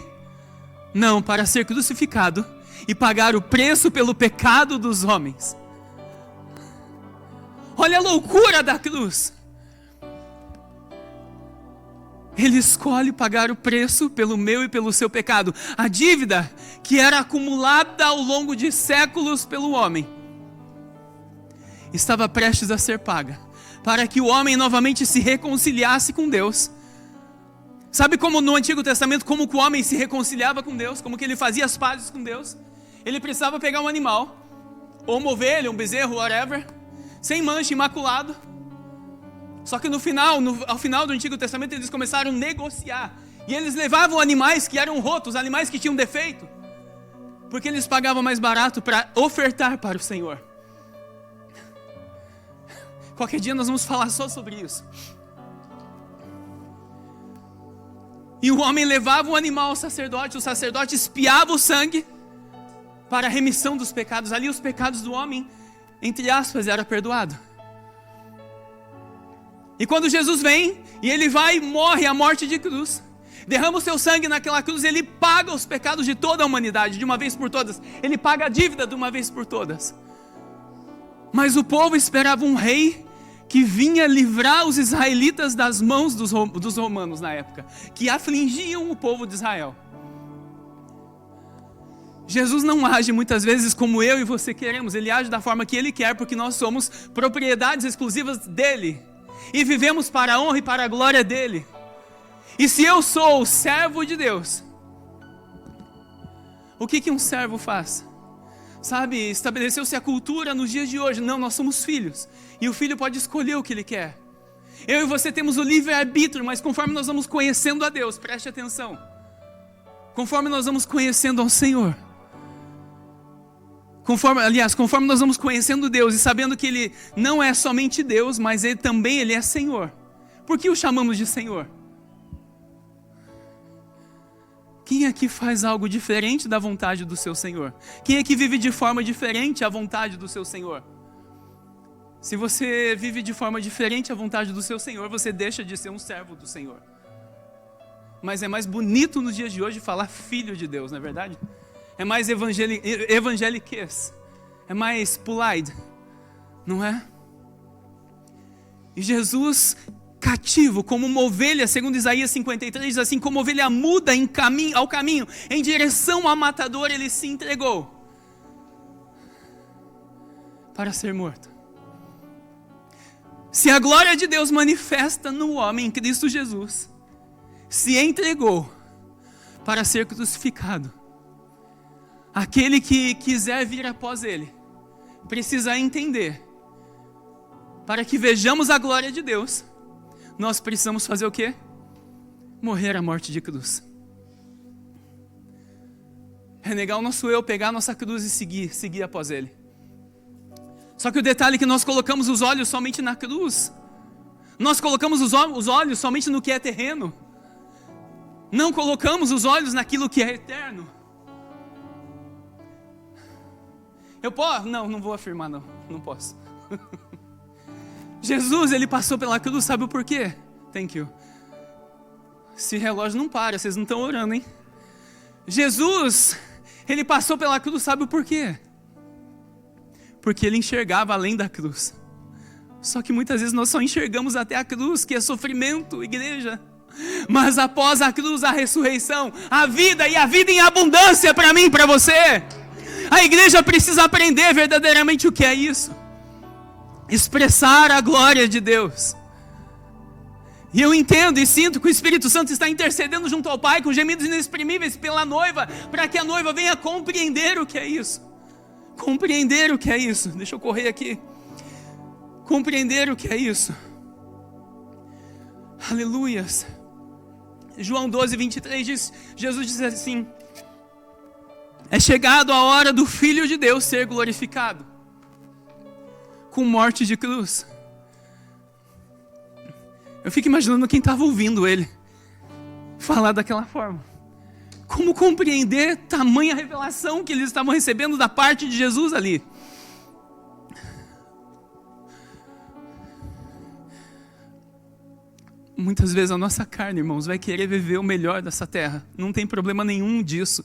Não, para ser crucificado e pagar o preço pelo pecado dos homens. Olha a loucura da cruz. Ele escolhe pagar o preço pelo meu e pelo seu pecado. A dívida que era acumulada ao longo de séculos pelo homem estava prestes a ser paga, para que o homem novamente se reconciliasse com Deus. Sabe como no Antigo Testamento, como que o homem se reconciliava com Deus, como que ele fazia as pazes com Deus? Ele precisava pegar um animal, ou uma ovelha, um bezerro, whatever, sem mancha, imaculado. Só que ao final do Antigo Testamento eles começaram a negociar, e eles levavam animais que eram rotos, animais que tinham defeito, porque eles pagavam mais barato para ofertar para o Senhor. Qualquer dia nós vamos falar só sobre isso. E o homem levava o animal ao sacerdote, o sacerdote espiava o sangue para a remissão dos pecados. Ali os pecados do homem, entre aspas, era perdoado. E quando Jesus vem, e ele vai e morre a morte de cruz, derrama o seu sangue naquela cruz, ele paga os pecados de toda a humanidade, de uma vez por todas. Ele paga a dívida de uma vez por todas. Mas o povo esperava um rei que vinha livrar os israelitas das mãos dos romanos na época, que afligiam o povo de Israel. Jesus não age muitas vezes como eu e você queremos, ele age da forma que ele quer, porque nós somos propriedades exclusivas dele, e vivemos para a honra e para a glória dele. E se eu sou o servo de Deus, o que um servo faz? Sabe, estabeleceu-se a cultura nos dias de hoje. Não, nós somos filhos, e o filho pode escolher o que ele quer. Eu e você temos o livre-arbítrio, mas conforme nós vamos conhecendo a Deus, preste atenção, conforme nós vamos conhecendo ao Senhor, conforme nós vamos conhecendo Deus e sabendo que Ele não é somente Deus, mas Ele também é Senhor. Por que o chamamos de Senhor? Quem aqui faz algo diferente da vontade do seu Senhor? Quem aqui vive de forma diferente à vontade do seu Senhor? Se você vive de forma diferente à vontade do seu Senhor, você deixa de ser um servo do Senhor. Mas é mais bonito nos dias de hoje falar filho de Deus, não é verdade? É mais evangeliquez, é mais polite, não é? E Jesus, cativo, como uma ovelha, segundo Isaías 53, diz assim, como ovelha muda ao caminho, em direção ao matador, ele se entregou para ser morto. Se a glória de Deus manifesta no homem, em Cristo Jesus, se entregou para ser crucificado, aquele que quiser vir após ele, precisa entender, para que vejamos a glória de Deus, nós precisamos fazer o quê? Morrer a morte de cruz. Renegar o nosso eu, pegar a nossa cruz e seguir após ele. Só que o detalhe é que nós colocamos os olhos somente na cruz. Nós colocamos os olhos somente no que é terreno. Não colocamos os olhos naquilo que é eterno. Eu posso? Não vou afirmar, não posso. Jesus, ele passou pela cruz, sabe o porquê? Thank you. Esse relógio não para, vocês não estão orando, hein? Jesus, ele passou pela cruz, sabe o porquê? Porque ele enxergava além da cruz. Só que muitas vezes nós só enxergamos até a cruz, que é sofrimento, igreja. Mas após a cruz, a ressurreição, a vida, e a vida em abundância para mim e para você. A igreja precisa aprender verdadeiramente o que é isso. Expressar a glória de Deus. E eu entendo e sinto que o Espírito Santo está intercedendo junto ao Pai com gemidos inexprimíveis pela noiva, para que a noiva venha compreender o que é isso. Compreender o que é isso. Deixa eu correr aqui. Compreender o que é isso. Aleluias. João 12, 23 diz, Jesus diz assim: é chegado a hora do Filho de Deus ser glorificado, com morte de cruz. Eu fico imaginando quem estava ouvindo ele falar daquela forma. Como compreender tamanha revelação que eles estavam recebendo da parte de Jesus ali? Muitas vezes a nossa carne, irmãos, vai querer viver o melhor dessa terra. Não tem problema nenhum disso.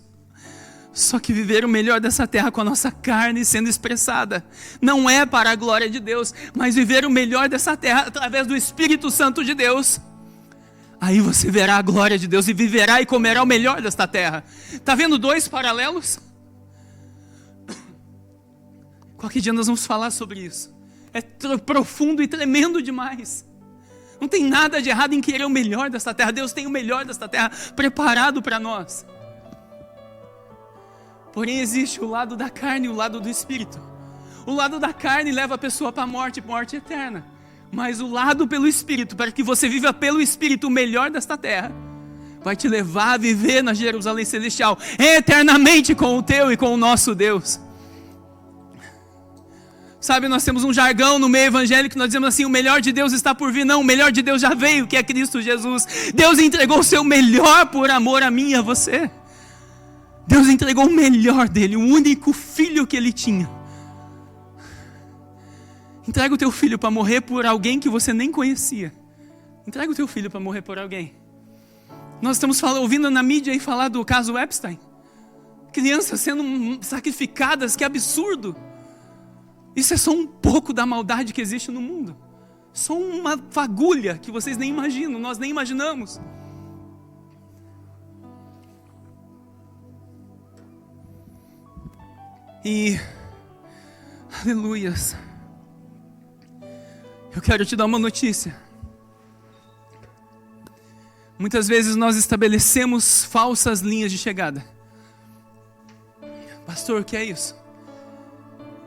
Só que viver o melhor dessa terra com a nossa carne sendo expressada não é para a glória de Deus, mas viver o melhor dessa terra através do Espírito Santo de Deus, aí você verá a glória de Deus e viverá e comerá o melhor desta terra. Está vendo dois paralelos? Qualquer dia nós vamos falar sobre isso. É profundo e tremendo demais. Não tem nada de errado em querer o melhor desta terra. Deus tem o melhor desta terra preparado para nós. Porém existe o lado da carne e o lado do espírito. O lado da carne leva a pessoa para a morte eterna. Mas o lado pelo espírito, para que você viva pelo espírito o melhor desta terra, vai te levar a viver na Jerusalém celestial, eternamente com o teu e com o nosso Deus. Sabe, nós temos um jargão no meio evangélico, nós dizemos assim, o melhor de Deus está por vir. Não, o melhor de Deus já veio, que é Cristo Jesus. Deus entregou o seu melhor por amor a mim e a você. Deus entregou o melhor dele, o único filho que ele tinha. Entrega o teu filho para morrer por alguém que você nem conhecia. Entrega o teu filho para morrer por alguém. Nós estamos ouvindo na mídia aí falar do caso Epstein. Crianças sendo sacrificadas, que absurdo. Isso é só um pouco da maldade que existe no mundo. Só uma fagulha que vocês nem imaginam, nós nem imaginamos. E, aleluias, eu quero te dar uma notícia. Muitas vezes nós estabelecemos falsas linhas de chegada. Pastor, o que é isso?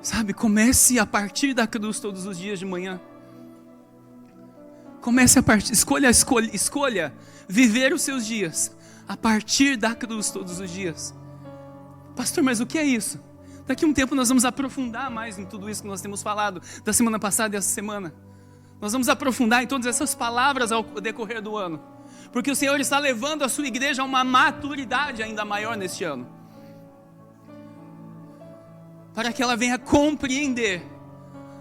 Sabe, comece a partir da cruz todos os dias de manhã. Comece a partir, escolha viver os seus dias a partir da cruz todos os dias. Pastor, mas o que é isso? Daqui a um tempo nós vamos aprofundar mais em tudo isso que nós temos falado da semana passada e essa semana. Nós vamos aprofundar em todas essas palavras ao decorrer do ano. Porque o Senhor está levando a sua igreja a uma maturidade ainda maior neste ano. Para que ela venha compreender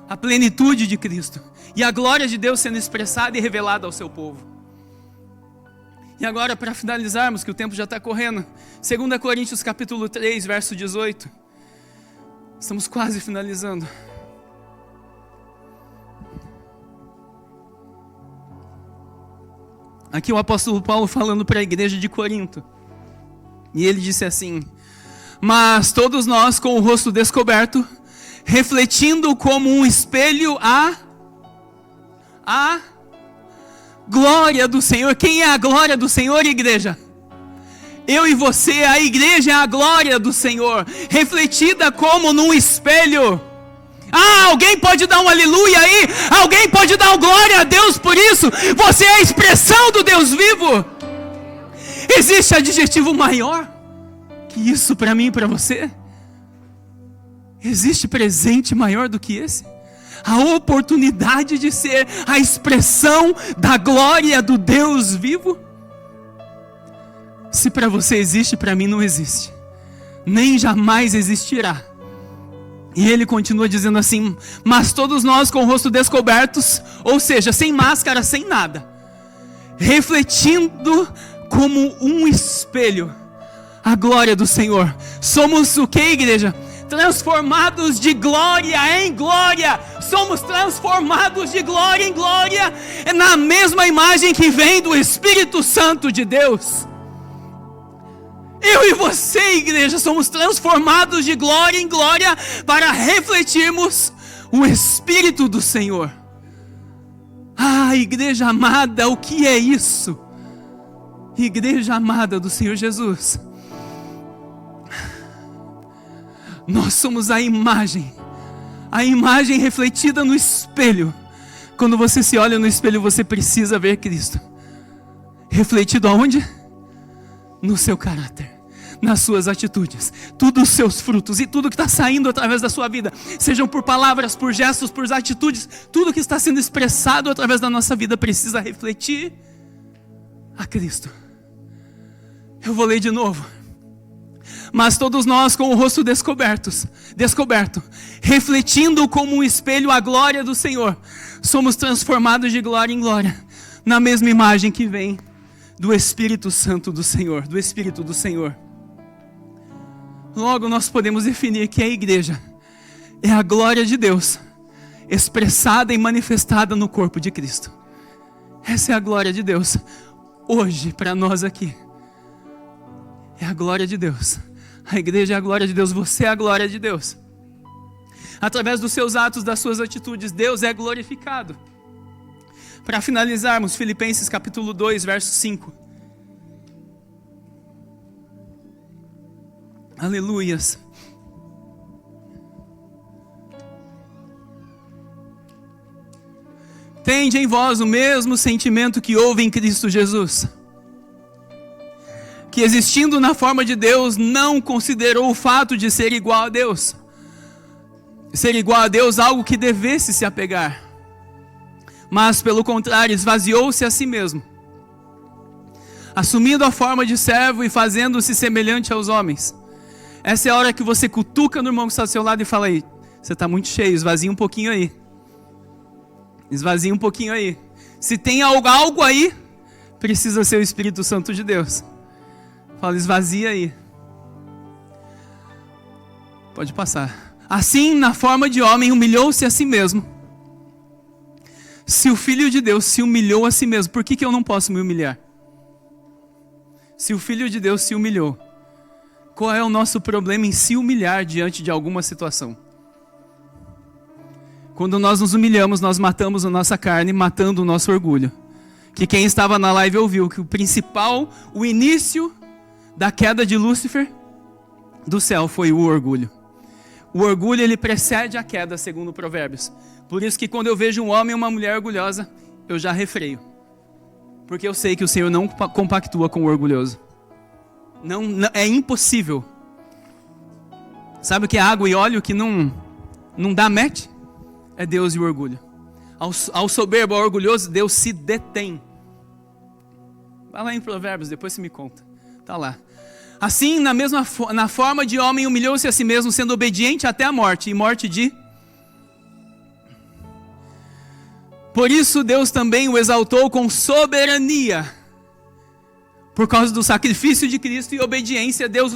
a plenitude de Cristo e a glória de Deus sendo expressada e revelada ao seu povo. E agora, para finalizarmos, que o tempo já está correndo, 2 Coríntios capítulo 3, verso 18. Estamos quase finalizando. Aqui o apóstolo Paulo falando para a igreja de Corinto. E ele disse assim: mas todos nós com o rosto descoberto, refletindo como um espelho a glória do Senhor. Quem é a glória do Senhor, igreja? Eu e você, a igreja é a glória do Senhor, refletida como num espelho. Alguém pode dar um aleluia aí? Alguém pode dar um glória a Deus por isso? Você é a expressão do Deus vivo. Existe adjetivo maior que isso para mim e para você? Existe presente maior do que esse? A oportunidade de ser a expressão da glória do Deus vivo? Se para você existe, para mim não existe, nem jamais existirá. E ele continua dizendo assim: mas todos nós com o rosto descobertos, ou seja, sem máscara, sem nada, refletindo como um espelho a glória do Senhor, somos o que, igreja? Transformados de glória em glória. Somos transformados de glória em glória, na mesma imagem que vem do Espírito Santo de Deus. Eu e você, igreja, somos transformados de glória em glória para refletirmos o Espírito do Senhor. Igreja amada, o que é isso? Igreja amada do Senhor Jesus, nós somos a imagem refletida no espelho. Quando você se olha no espelho, você precisa ver Cristo refletido aonde? No seu caráter, nas suas atitudes, todos os seus frutos e tudo que está saindo através da sua vida, sejam por palavras, por gestos, por atitudes, tudo que está sendo expressado através da nossa vida precisa refletir a Cristo. Eu vou ler de novo. Mas todos nós com o rosto descoberto, refletindo como um espelho a glória do Senhor, somos transformados de glória em glória, na mesma imagem que vem do Espírito Santo do Senhor, do Espírito do Senhor. Logo nós podemos definir que a igreja é a glória de Deus, expressada e manifestada no corpo de Cristo. Essa é a glória de Deus. hoje para nós aqui é a glória de Deus. A igreja é a glória de Deus, você é a glória de Deus. Através dos seus atos, das suas atitudes, Deus é glorificado. Para finalizarmos, Filipenses capítulo 2, verso 5. Aleluias. Tende em vós o mesmo sentimento que houve em Cristo Jesus, que existindo na forma de Deus, não considerou o fato de ser igual a Deus, algo que devesse se apegar, mas pelo contrário, esvaziou-se a si mesmo, assumindo a forma de servo e fazendo-se semelhante aos homens. Essa é a hora que você cutuca no irmão que está ao seu lado e fala aí, você está muito cheio, esvazia um pouquinho aí. Esvazia um pouquinho aí. Se tem algo aí, precisa ser o Espírito Santo de Deus. Fala, esvazia aí. Pode passar. Assim, na forma de homem, humilhou-se a si mesmo. Se o Filho de Deus se humilhou a si mesmo, por que eu não posso me humilhar? Se o Filho de Deus se humilhou, qual é o nosso problema em se humilhar diante de alguma situação? Quando nós nos humilhamos, nós matamos a nossa carne, matando o nosso orgulho. Que quem estava na live ouviu que o início da queda de Lúcifer do céu foi o orgulho. O orgulho, ele precede a queda, segundo Provérbios. Por isso que quando eu vejo um homem e uma mulher orgulhosa, eu já refreio. Porque eu sei que o Senhor não compactua com o orgulhoso. Não, é impossível. Sabe o que é água e óleo que não dá match? É Deus e o orgulho. Ao soberbo, ao orgulhoso, Deus se detém. Vai lá em Provérbios, depois você me conta. Está lá. Assim, na forma de homem, humilhou-se a si mesmo, sendo obediente até a morte. E morte de... Por isso Deus também o exaltou com soberania. Por causa do sacrifício de Cristo e obediência, Deus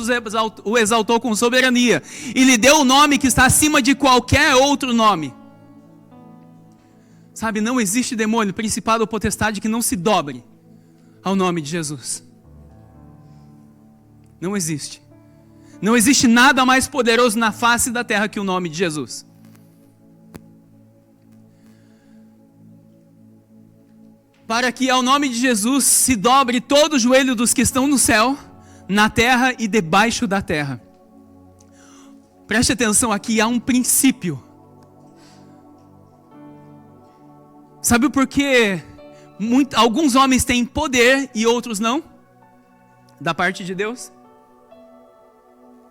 o exaltou com soberania. E lhe deu o nome que está acima de qualquer outro nome. Sabe, não existe demônio, principado ou potestade que não se dobre ao nome de Jesus. Não existe. Não existe nada mais poderoso na face da terra que o nome de Jesus. Para que ao nome de Jesus se dobre todo o joelho dos que estão no céu, na terra e debaixo da terra. Preste atenção aqui, há um princípio. Sabe por que alguns homens têm poder e outros não? Da parte de Deus?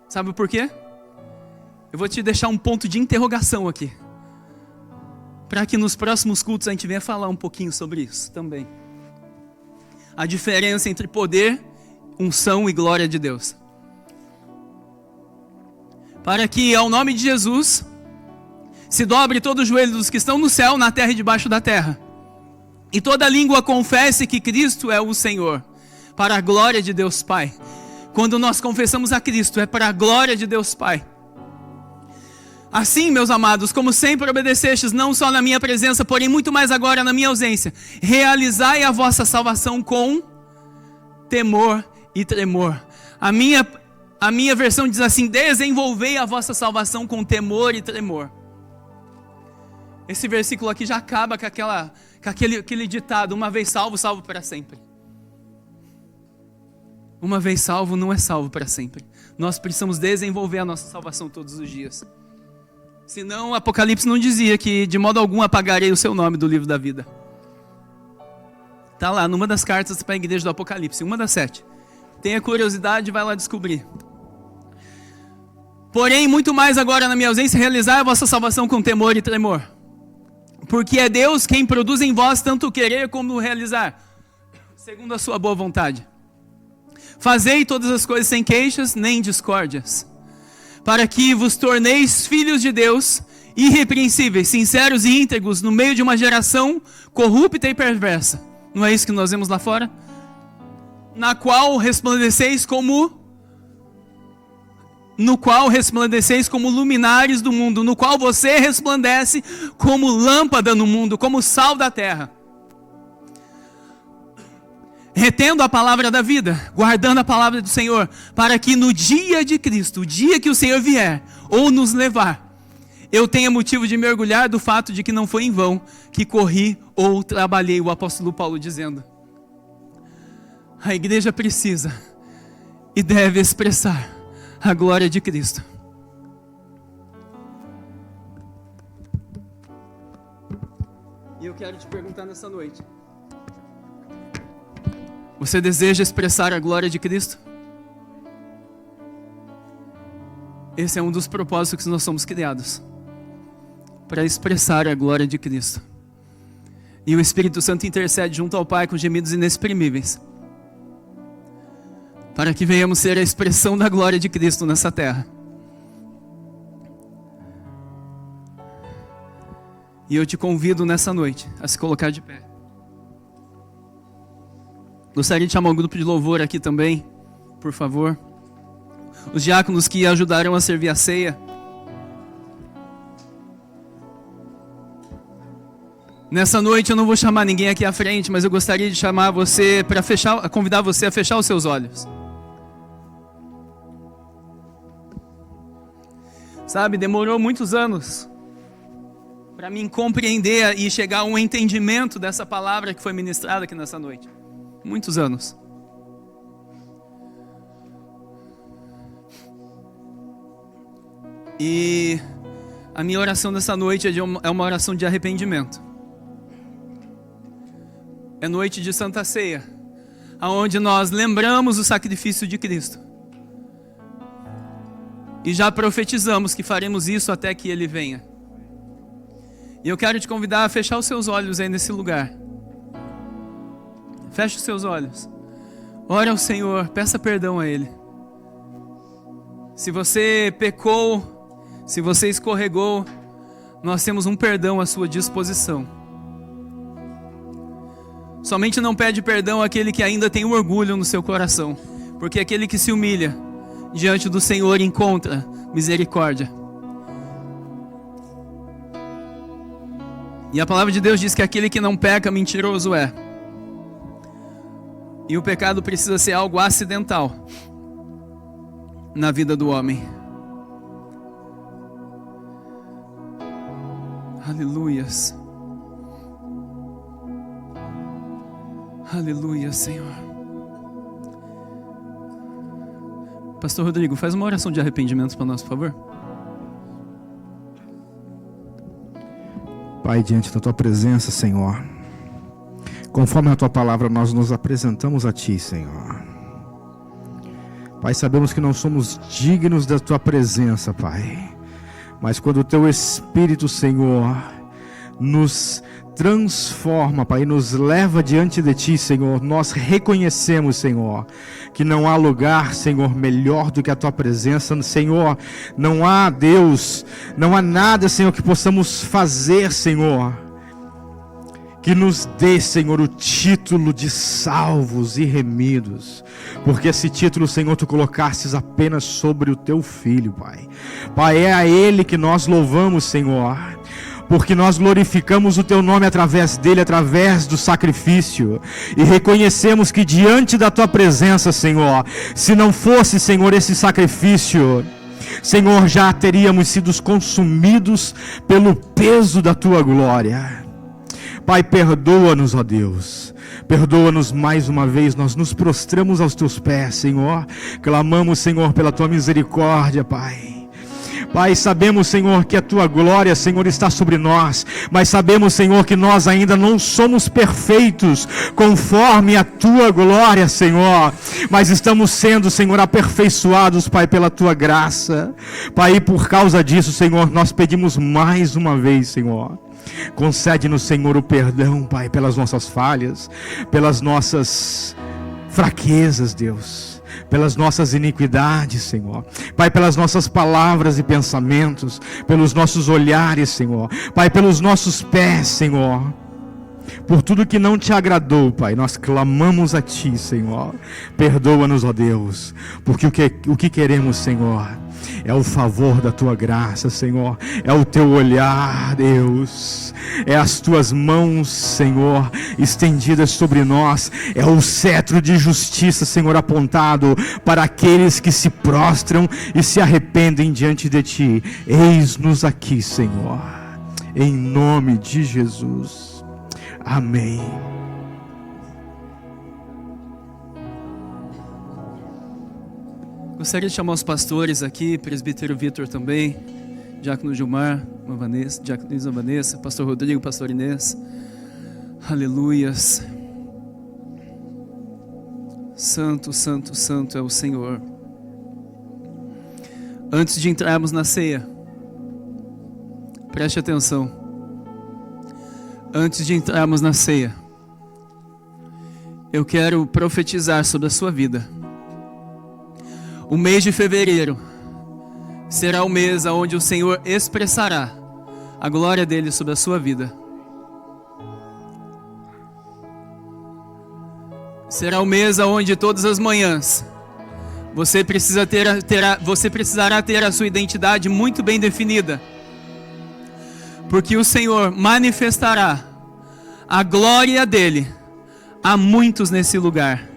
Sabe por quê? Eu vou te deixar um ponto de interrogação aqui. Para que nos próximos cultos a gente venha falar um pouquinho sobre isso também. A diferença entre poder, unção e glória de Deus. Para que ao nome de Jesus se dobre todo o joelho dos que estão no céu, na terra e debaixo da terra. E toda língua confesse que Cristo é o Senhor, para a glória de Deus Pai. Quando nós confessamos a Cristo, é para a glória de Deus Pai. Assim, meus amados, como sempre obedecestes, não só na minha presença, porém muito mais agora na minha ausência, realizai a vossa salvação com temor e tremor. A minha versão diz assim: desenvolvei a vossa salvação com temor e tremor. Esse versículo aqui já acaba com aquele ditado: uma vez salvo, salvo para sempre. Uma vez salvo, não é salvo para sempre. Nós precisamos desenvolver a nossa salvação todos os dias. Senão, o Apocalipse não dizia que de modo algum apagarei o seu nome do livro da vida. Está lá, numa das cartas para a igreja do Apocalipse, uma das 7. Tenha curiosidade, vai lá descobrir. Porém, muito mais agora na minha ausência, realizar a vossa salvação com temor e tremor. Porque é Deus quem produz em vós tanto o querer como o realizar, segundo a sua boa vontade. Fazei todas as coisas sem queixas nem discórdias, para que vos torneis filhos de Deus, irrepreensíveis, sinceros e íntegros, no meio de uma geração corrupta e perversa. Não é isso que nós vemos lá fora? No qual resplandeceis como luminares do mundo, no qual você resplandece como lâmpada no mundo, como sal da terra. retendo a palavra da vida, guardando a palavra do Senhor, para que no dia de Cristo, o dia que o Senhor vier ou nos levar, eu tenha motivo de mergulhar do fato de que não foi em vão que corri ou trabalhei, o apóstolo Paulo dizendo. A igreja precisa e deve expressar a glória de Cristo. E eu quero te perguntar nessa noite: você deseja expressar a glória de Cristo? Esse é um dos propósitos que nós somos criados, para expressar a glória de Cristo. E o Espírito Santo intercede junto ao Pai com gemidos inexprimíveis, para que venhamos ser a expressão da glória de Cristo nessa terra. E eu te convido nessa noite a se colocar de pé. Gostaria de chamar um grupo de louvor aqui também, por favor. Os diáconos que ajudarão a servir a ceia. Nessa noite eu não vou chamar ninguém aqui à frente, mas eu gostaria de chamar você para convidar você a fechar os seus olhos. Sabe, demorou muitos anos para mim compreender e chegar a um entendimento dessa palavra que foi ministrada aqui nessa noite. Muitos anos. E a minha oração nessa noite é uma oração de arrependimento. É noite de Santa Ceia, onde nós lembramos o sacrifício de Cristo. E já profetizamos que faremos isso até que Ele venha. E eu quero te convidar a fechar os seus olhos aí nesse lugar. Feche os seus olhos. Ore ao Senhor, peça perdão a Ele. Se você pecou, se você escorregou, nós temos um perdão à sua disposição. Somente não pede perdão àquele que ainda tem orgulho no seu coração, porque aquele que se humilha diante do Senhor encontra misericórdia. E a palavra de Deus diz que aquele que não peca, mentiroso é. E o pecado precisa ser algo acidental na vida do homem. Aleluias. Aleluia, Senhor. Pastor Rodrigo, faz uma oração de arrependimento para nós, por favor. Pai, diante da Tua presença, Senhor, conforme a Tua palavra, nós nos apresentamos a Ti, Senhor. Pai, sabemos que não somos dignos da Tua presença, Pai. Mas quando o Teu Espírito, Senhor, nos transforma, Pai, nos leva diante de Ti, Senhor, nós reconhecemos, Senhor, que não há lugar, Senhor, melhor do que a Tua presença, Senhor. Não há, Deus, não há nada, Senhor, que possamos fazer, Senhor, que nos dê, Senhor, o título de salvos e remidos, porque esse título, Senhor, Tu colocastes apenas sobre o Teu Filho, Pai. Pai, é a Ele que nós louvamos, Senhor, porque nós glorificamos o Teu nome através dele, através do sacrifício, e reconhecemos que diante da Tua presença, Senhor, se não fosse, Senhor, esse sacrifício, Senhor, já teríamos sido consumidos pelo peso da Tua glória. Pai, perdoa-nos, ó Deus, perdoa-nos mais uma vez. Nós nos prostramos aos Teus pés, Senhor, clamamos, Senhor, pela Tua misericórdia, Pai. Pai, sabemos, Senhor, que a Tua glória, Senhor, está sobre nós, mas sabemos, Senhor, que nós ainda não somos perfeitos conforme a Tua glória, Senhor, mas estamos sendo, Senhor, aperfeiçoados, Pai, pela Tua graça. Pai, e por causa disso, Senhor, nós pedimos mais uma vez, Senhor, concede-nos, Senhor, o perdão, Pai, pelas nossas falhas, pelas nossas fraquezas, Deus, pelas nossas iniquidades, Senhor. Pai, pelas nossas palavras e pensamentos, pelos nossos olhares, Senhor. Pai, pelos nossos pés, Senhor, por tudo que não te agradou, Pai. Nós clamamos a Ti, Senhor. Perdoa-nos, ó Deus, porque o que queremos, Senhor, é o favor da Tua graça, Senhor. É o Teu olhar, Deus. É as Tuas mãos, Senhor, estendidas sobre nós. É o cetro de justiça, Senhor, apontado para aqueles que se prostram e se arrependem diante de Ti. Eis-nos aqui, Senhor. Em nome de Jesus. Amém. Gostaria de chamar os pastores aqui, presbítero Vitor também, diácono Gilmar, diaconisa Vanessa, pastor Rodrigo, pastor Inês. Aleluias. Santo, santo, santo é o Senhor. Antes de entrarmos na ceia, preste atenção. Antes de entrarmos na ceia, eu quero profetizar sobre a sua vida. O mês de fevereiro será o mês onde o Senhor expressará a glória dele sobre a sua vida. Será o mês onde todas as manhãs você precisará ter a sua identidade muito bem definida, porque o Senhor manifestará a glória dele a muitos nesse lugar.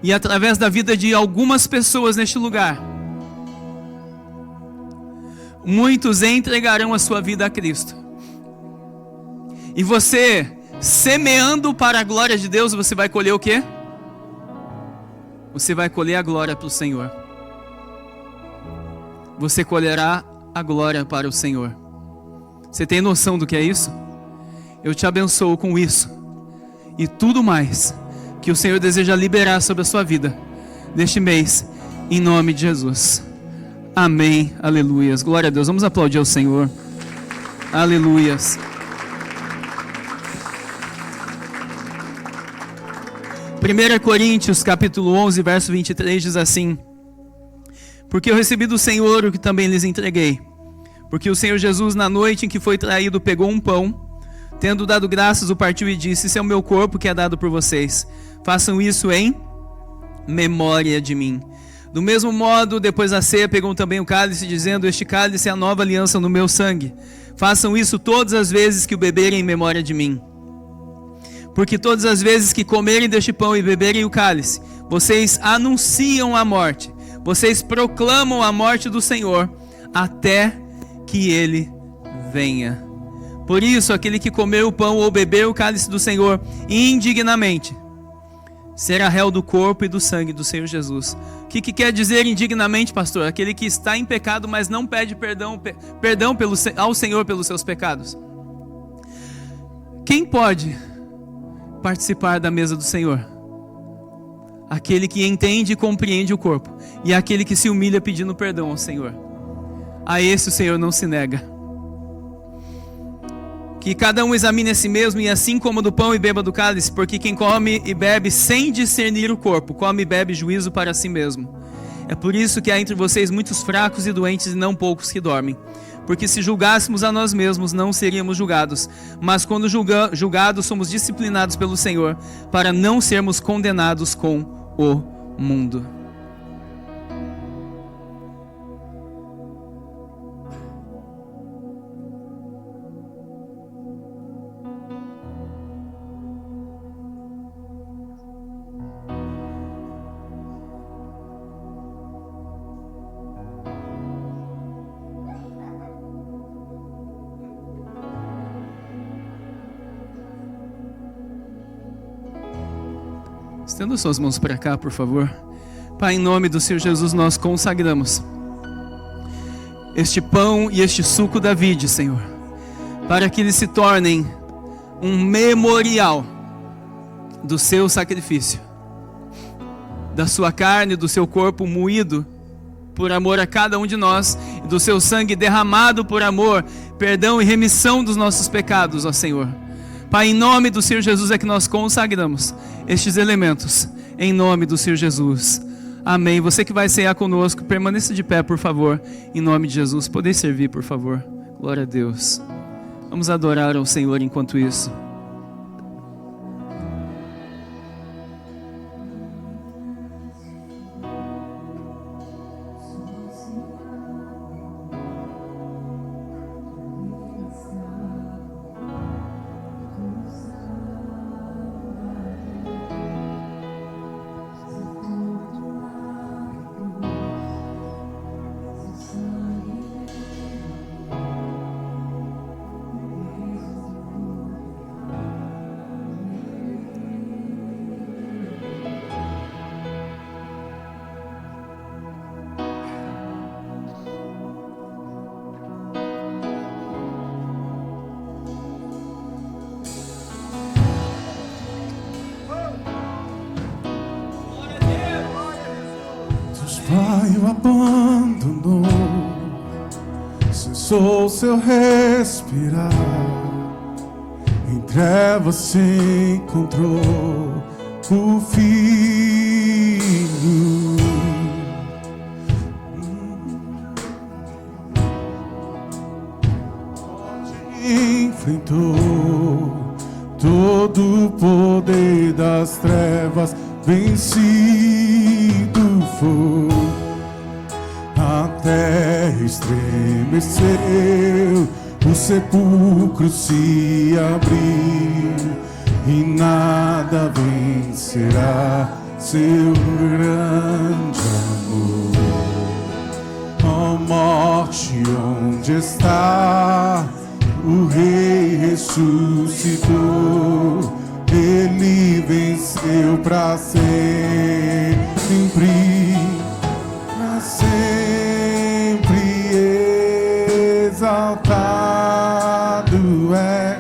E através da vida de algumas pessoas neste lugar, muitos entregarão a sua vida a Cristo. E você, semeando para a glória de Deus, você vai colher o quê? Você vai colher a glória para o Senhor. Você colherá a glória para o Senhor. Você tem noção do que é isso? Eu te abençoo com isso e tudo mais que o Senhor deseja liberar sobre a sua vida neste mês, em nome de Jesus. Amém, aleluias, glória a Deus. Vamos aplaudir ao Senhor. Aleluias. 1 Coríntios capítulo 11, verso 23 diz assim: porque eu recebi do Senhor o que também lhes entreguei, porque o Senhor Jesus, na noite em que foi traído, pegou um pão, tendo dado graças, o partiu e disse: esse é o meu corpo que é dado por vocês, façam isso em memória de mim. Do mesmo modo, depois da ceia, pegou também o cálice, dizendo: este cálice é a nova aliança no meu sangue, façam isso todas as vezes que o beberem em memória de mim. Porque todas as vezes que comerem deste pão e beberem o cálice, vocês anunciam a morte, vocês proclamam a morte do Senhor, até que Ele venha. Por isso, aquele que comer o pão ou beber o cálice do Senhor indignamente, será réu do corpo e do sangue do Senhor Jesus. O que quer dizer indignamente, pastor? Aquele que está em pecado, mas não pede perdão ao Senhor pelos seus pecados. Quem pode participar da mesa do Senhor? Aquele que entende e compreende o corpo, e aquele que se humilha pedindo perdão ao Senhor. A esse o Senhor não se nega. Que cada um examine a si mesmo, e assim coma do pão e beba do cálice, porque quem come e bebe sem discernir o corpo, come e bebe juízo para si mesmo. É por isso que há entre vocês muitos fracos e doentes, e não poucos que dormem. Porque se julgássemos a nós mesmos, não seríamos julgados. Mas quando julgados, somos disciplinados pelo Senhor, para não sermos condenados com o mundo. Estenda suas mãos para cá, por favor. Pai, em nome do Senhor Jesus, nós consagramos este pão e este suco da vide, Senhor, para que eles se tornem um memorial do seu sacrifício, da sua carne, do seu corpo moído por amor a cada um de nós, e do seu sangue derramado por amor, perdão e remissão dos nossos pecados, ó Senhor. Pai, em nome do Senhor Jesus é que nós consagramos estes elementos, em nome do Senhor Jesus. Amém. Você que vai ceiar conosco, permaneça de pé, por favor, em nome de Jesus. Poder servir, por favor. Glória a Deus. Vamos adorar ao Senhor enquanto isso. Pai o abandonou, cessou seu respirar, em trevas se encontrou o Filho. Enfrentou todo o poder das trevas, vencido foi. A terra estremeceu, o sepulcro se abriu, e nada vencerá seu grande amor. Ó morte, onde está? O Rei ressuscitou, Ele venceu para sempre, para sempre exaltado é.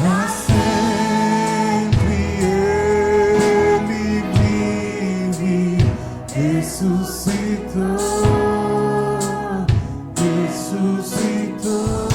Para sempre Ele vive, ressuscitou, ressuscitou.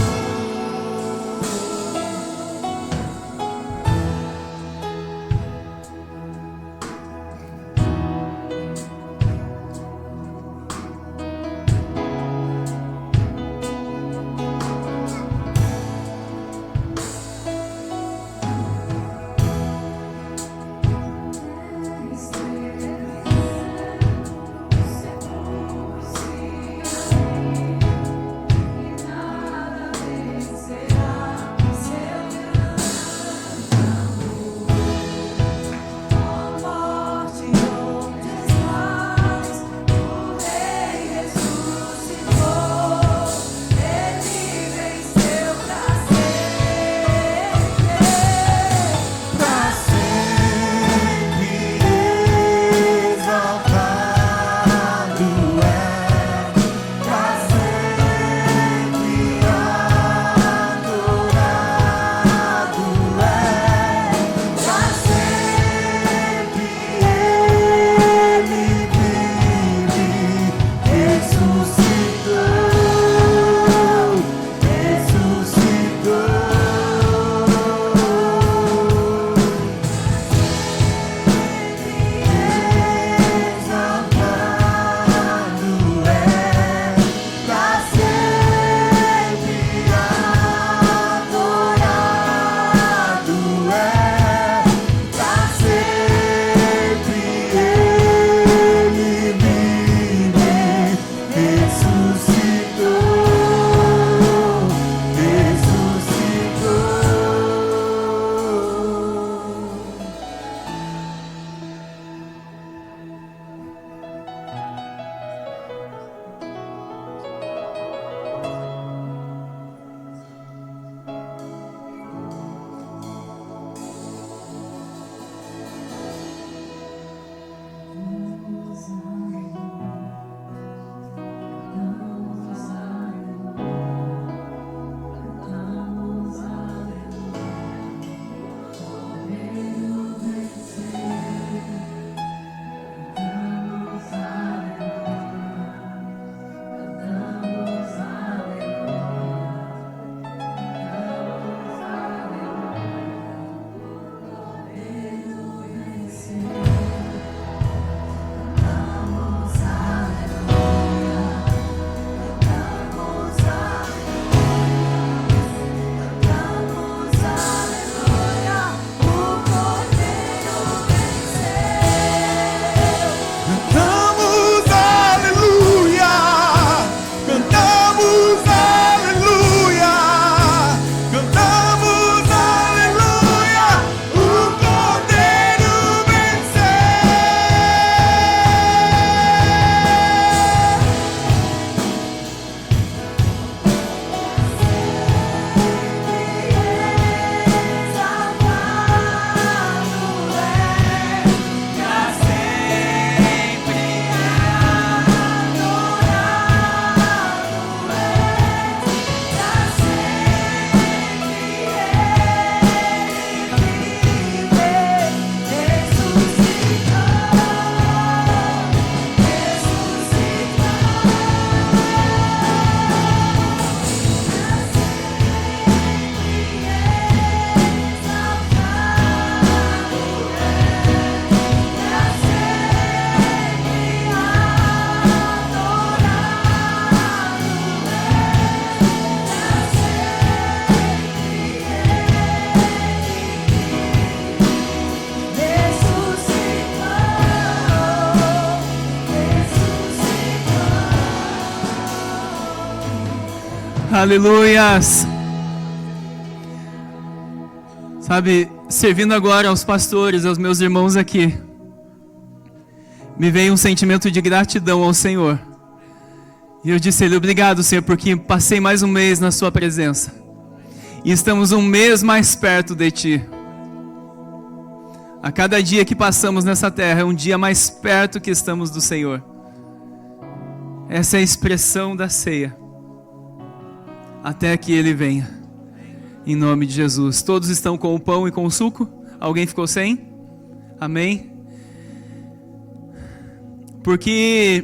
Aleluias. Sabe, servindo agora aos pastores, aos meus irmãos aqui, me veio um sentimento de gratidão ao Senhor. E eu disse a Ele: obrigado, Senhor, porque passei mais um mês na sua presença. E estamos um mês mais perto de Ti. A cada dia que passamos nessa terra é um dia mais perto que estamos do Senhor. Essa é a expressão da ceia. Até que Ele venha. Em nome de Jesus. Todos estão com o pão e com o suco? Alguém ficou sem? Amém? Porque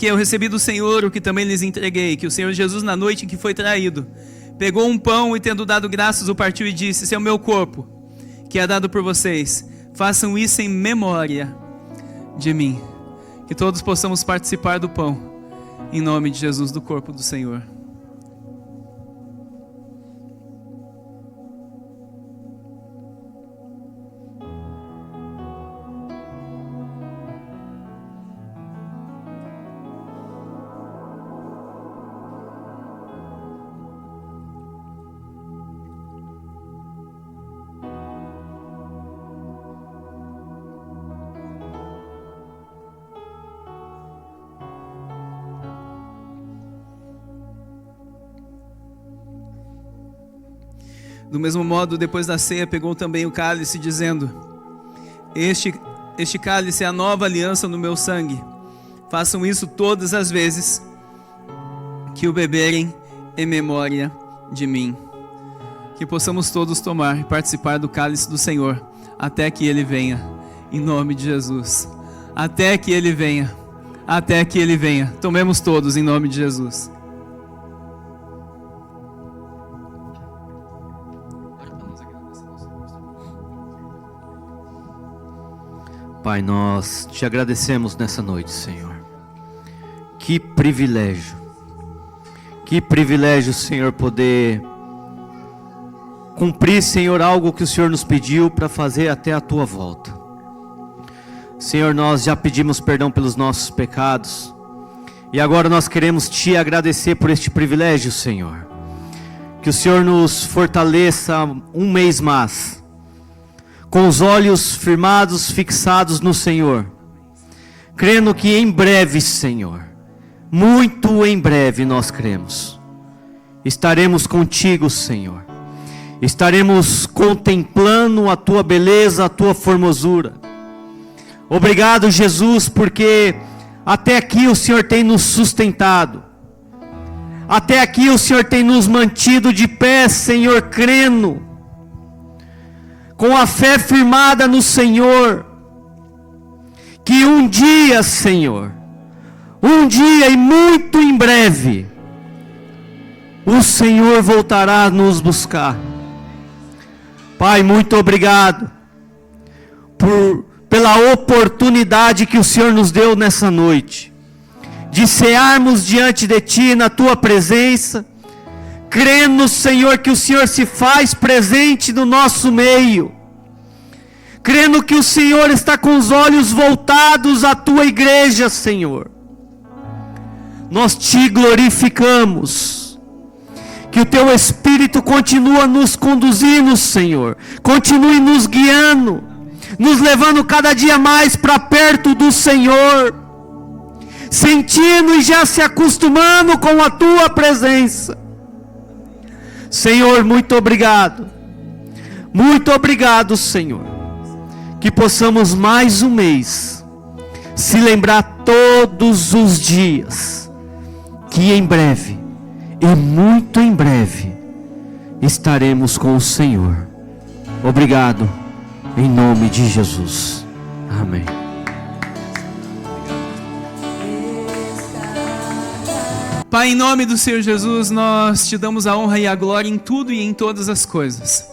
eu recebi do Senhor o que também lhes entreguei, que o Senhor Jesus, na noite em que foi traído, pegou um pão e, tendo dado graças, o partiu e disse: esse é o meu corpo, que é dado por vocês. Façam isso em memória de mim. Que todos possamos participar do pão, em nome de Jesus, do corpo do Senhor. Do mesmo modo, depois da ceia, pegou também o cálice, dizendo: Este cálice é a nova aliança no meu sangue. Façam isso todas as vezes que o beberem em memória de mim. Que possamos todos tomar e participar do cálice do Senhor, até que Ele venha, em nome de Jesus. Até que Ele venha, até que Ele venha. Tomemos todos em nome de Jesus. Pai, nós te agradecemos nessa noite, Senhor. Que privilégio, Senhor, poder cumprir, Senhor, algo que o Senhor nos pediu para fazer até a tua volta. Senhor, nós já pedimos perdão pelos nossos pecados e agora nós queremos te agradecer por este privilégio, Senhor. Que o Senhor nos fortaleça um mês mais, com os olhos firmados, fixados no Senhor, crendo que em breve, Senhor, muito em breve nós cremos, estaremos contigo, Senhor, estaremos contemplando a tua beleza, a tua formosura. Obrigado, Jesus, porque até aqui o Senhor tem nos sustentado, até aqui o Senhor tem nos mantido de pé, Senhor, crendo, com a fé firmada no Senhor, que um dia, Senhor, um dia e muito em breve, o Senhor voltará a nos buscar. Pai, muito obrigado pela oportunidade que o Senhor nos deu nessa noite, de cearmos diante de Ti, na Tua presença, crendo, Senhor, que o Senhor se faz presente no nosso meio, crendo que o Senhor está com os olhos voltados à Tua igreja, Senhor. Nós Te glorificamos, que o Teu Espírito continua nos conduzindo, Senhor, continue nos guiando, nos levando cada dia mais para perto do Senhor, sentindo e já se acostumando com a Tua presença. Senhor, muito obrigado, Senhor, que possamos mais um mês se lembrar todos os dias que em breve, e muito em breve, estaremos com o Senhor. Obrigado, em nome de Jesus, amém. Pai, em nome do Senhor Jesus, nós te damos a honra e a glória em tudo e em todas as coisas.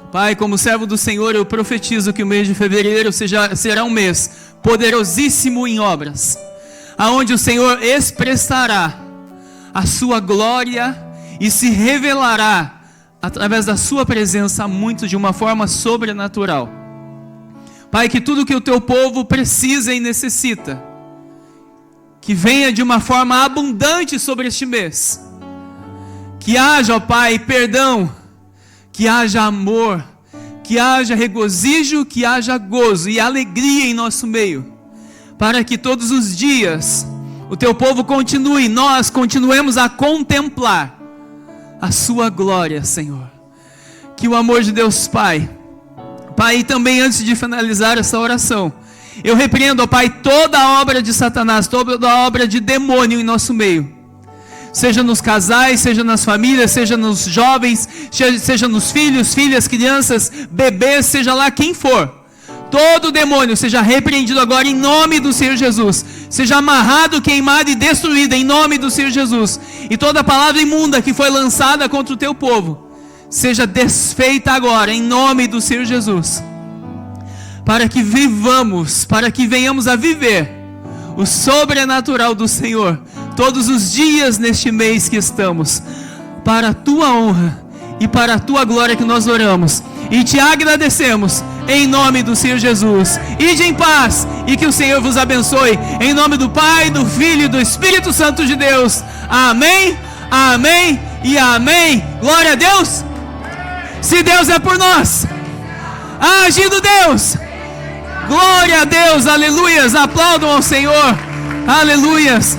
Pai, como servo do Senhor, eu profetizo que o mês de fevereiro será um mês poderosíssimo em obras, aonde o Senhor expressará a sua glória e se revelará através da sua presença a muitos de uma forma sobrenatural. Pai, que tudo que o teu povo precisa e necessita, que venha de uma forma abundante sobre este mês, Que haja, ó Pai, perdão, que haja amor, que haja regozijo, que haja gozo e alegria em nosso meio, para que todos os dias o Teu povo continue, nós continuemos a contemplar a Sua glória, Senhor. Que o amor de Deus Pai, e também antes de finalizar essa oração, eu repreendo, ó Pai, toda a obra de Satanás, toda a obra de demônio em nosso meio, seja nos casais, seja nas famílias, seja nos jovens, seja nos filhos, filhas, crianças, bebês, seja lá quem for. Todo demônio seja repreendido agora em nome do Senhor Jesus, seja amarrado, queimado e destruído em nome do Senhor Jesus, e toda palavra imunda que foi lançada contra o Teu povo seja desfeita agora em nome do Senhor Jesus, para que vivamos, para que venhamos a viver o sobrenatural do Senhor todos os dias neste mês que estamos, para a Tua honra e para a Tua glória que nós oramos e Te agradecemos em nome do Senhor Jesus. Ide em paz e que o Senhor vos abençoe, em nome do Pai, do Filho e do Espírito Santo de Deus. Amém, amém e amém. Glória a Deus. Se Deus é por nós, agindo Deus, glória a Deus, aleluias, aplaudam ao Senhor, aleluias.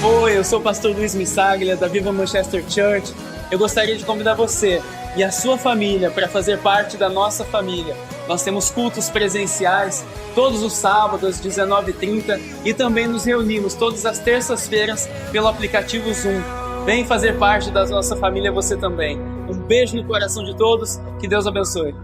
Oi, eu sou o pastor Luiz Missaglia, da Viva Manchester Church. Eu gostaria de convidar você e a sua família para fazer parte da nossa família. Nós temos cultos presenciais todos os sábados, às 19h30, e também nos reunimos todas as terças-feiras pelo aplicativo Zoom. Vem fazer parte da nossa família você também. Um beijo no coração de todos, que Deus abençoe.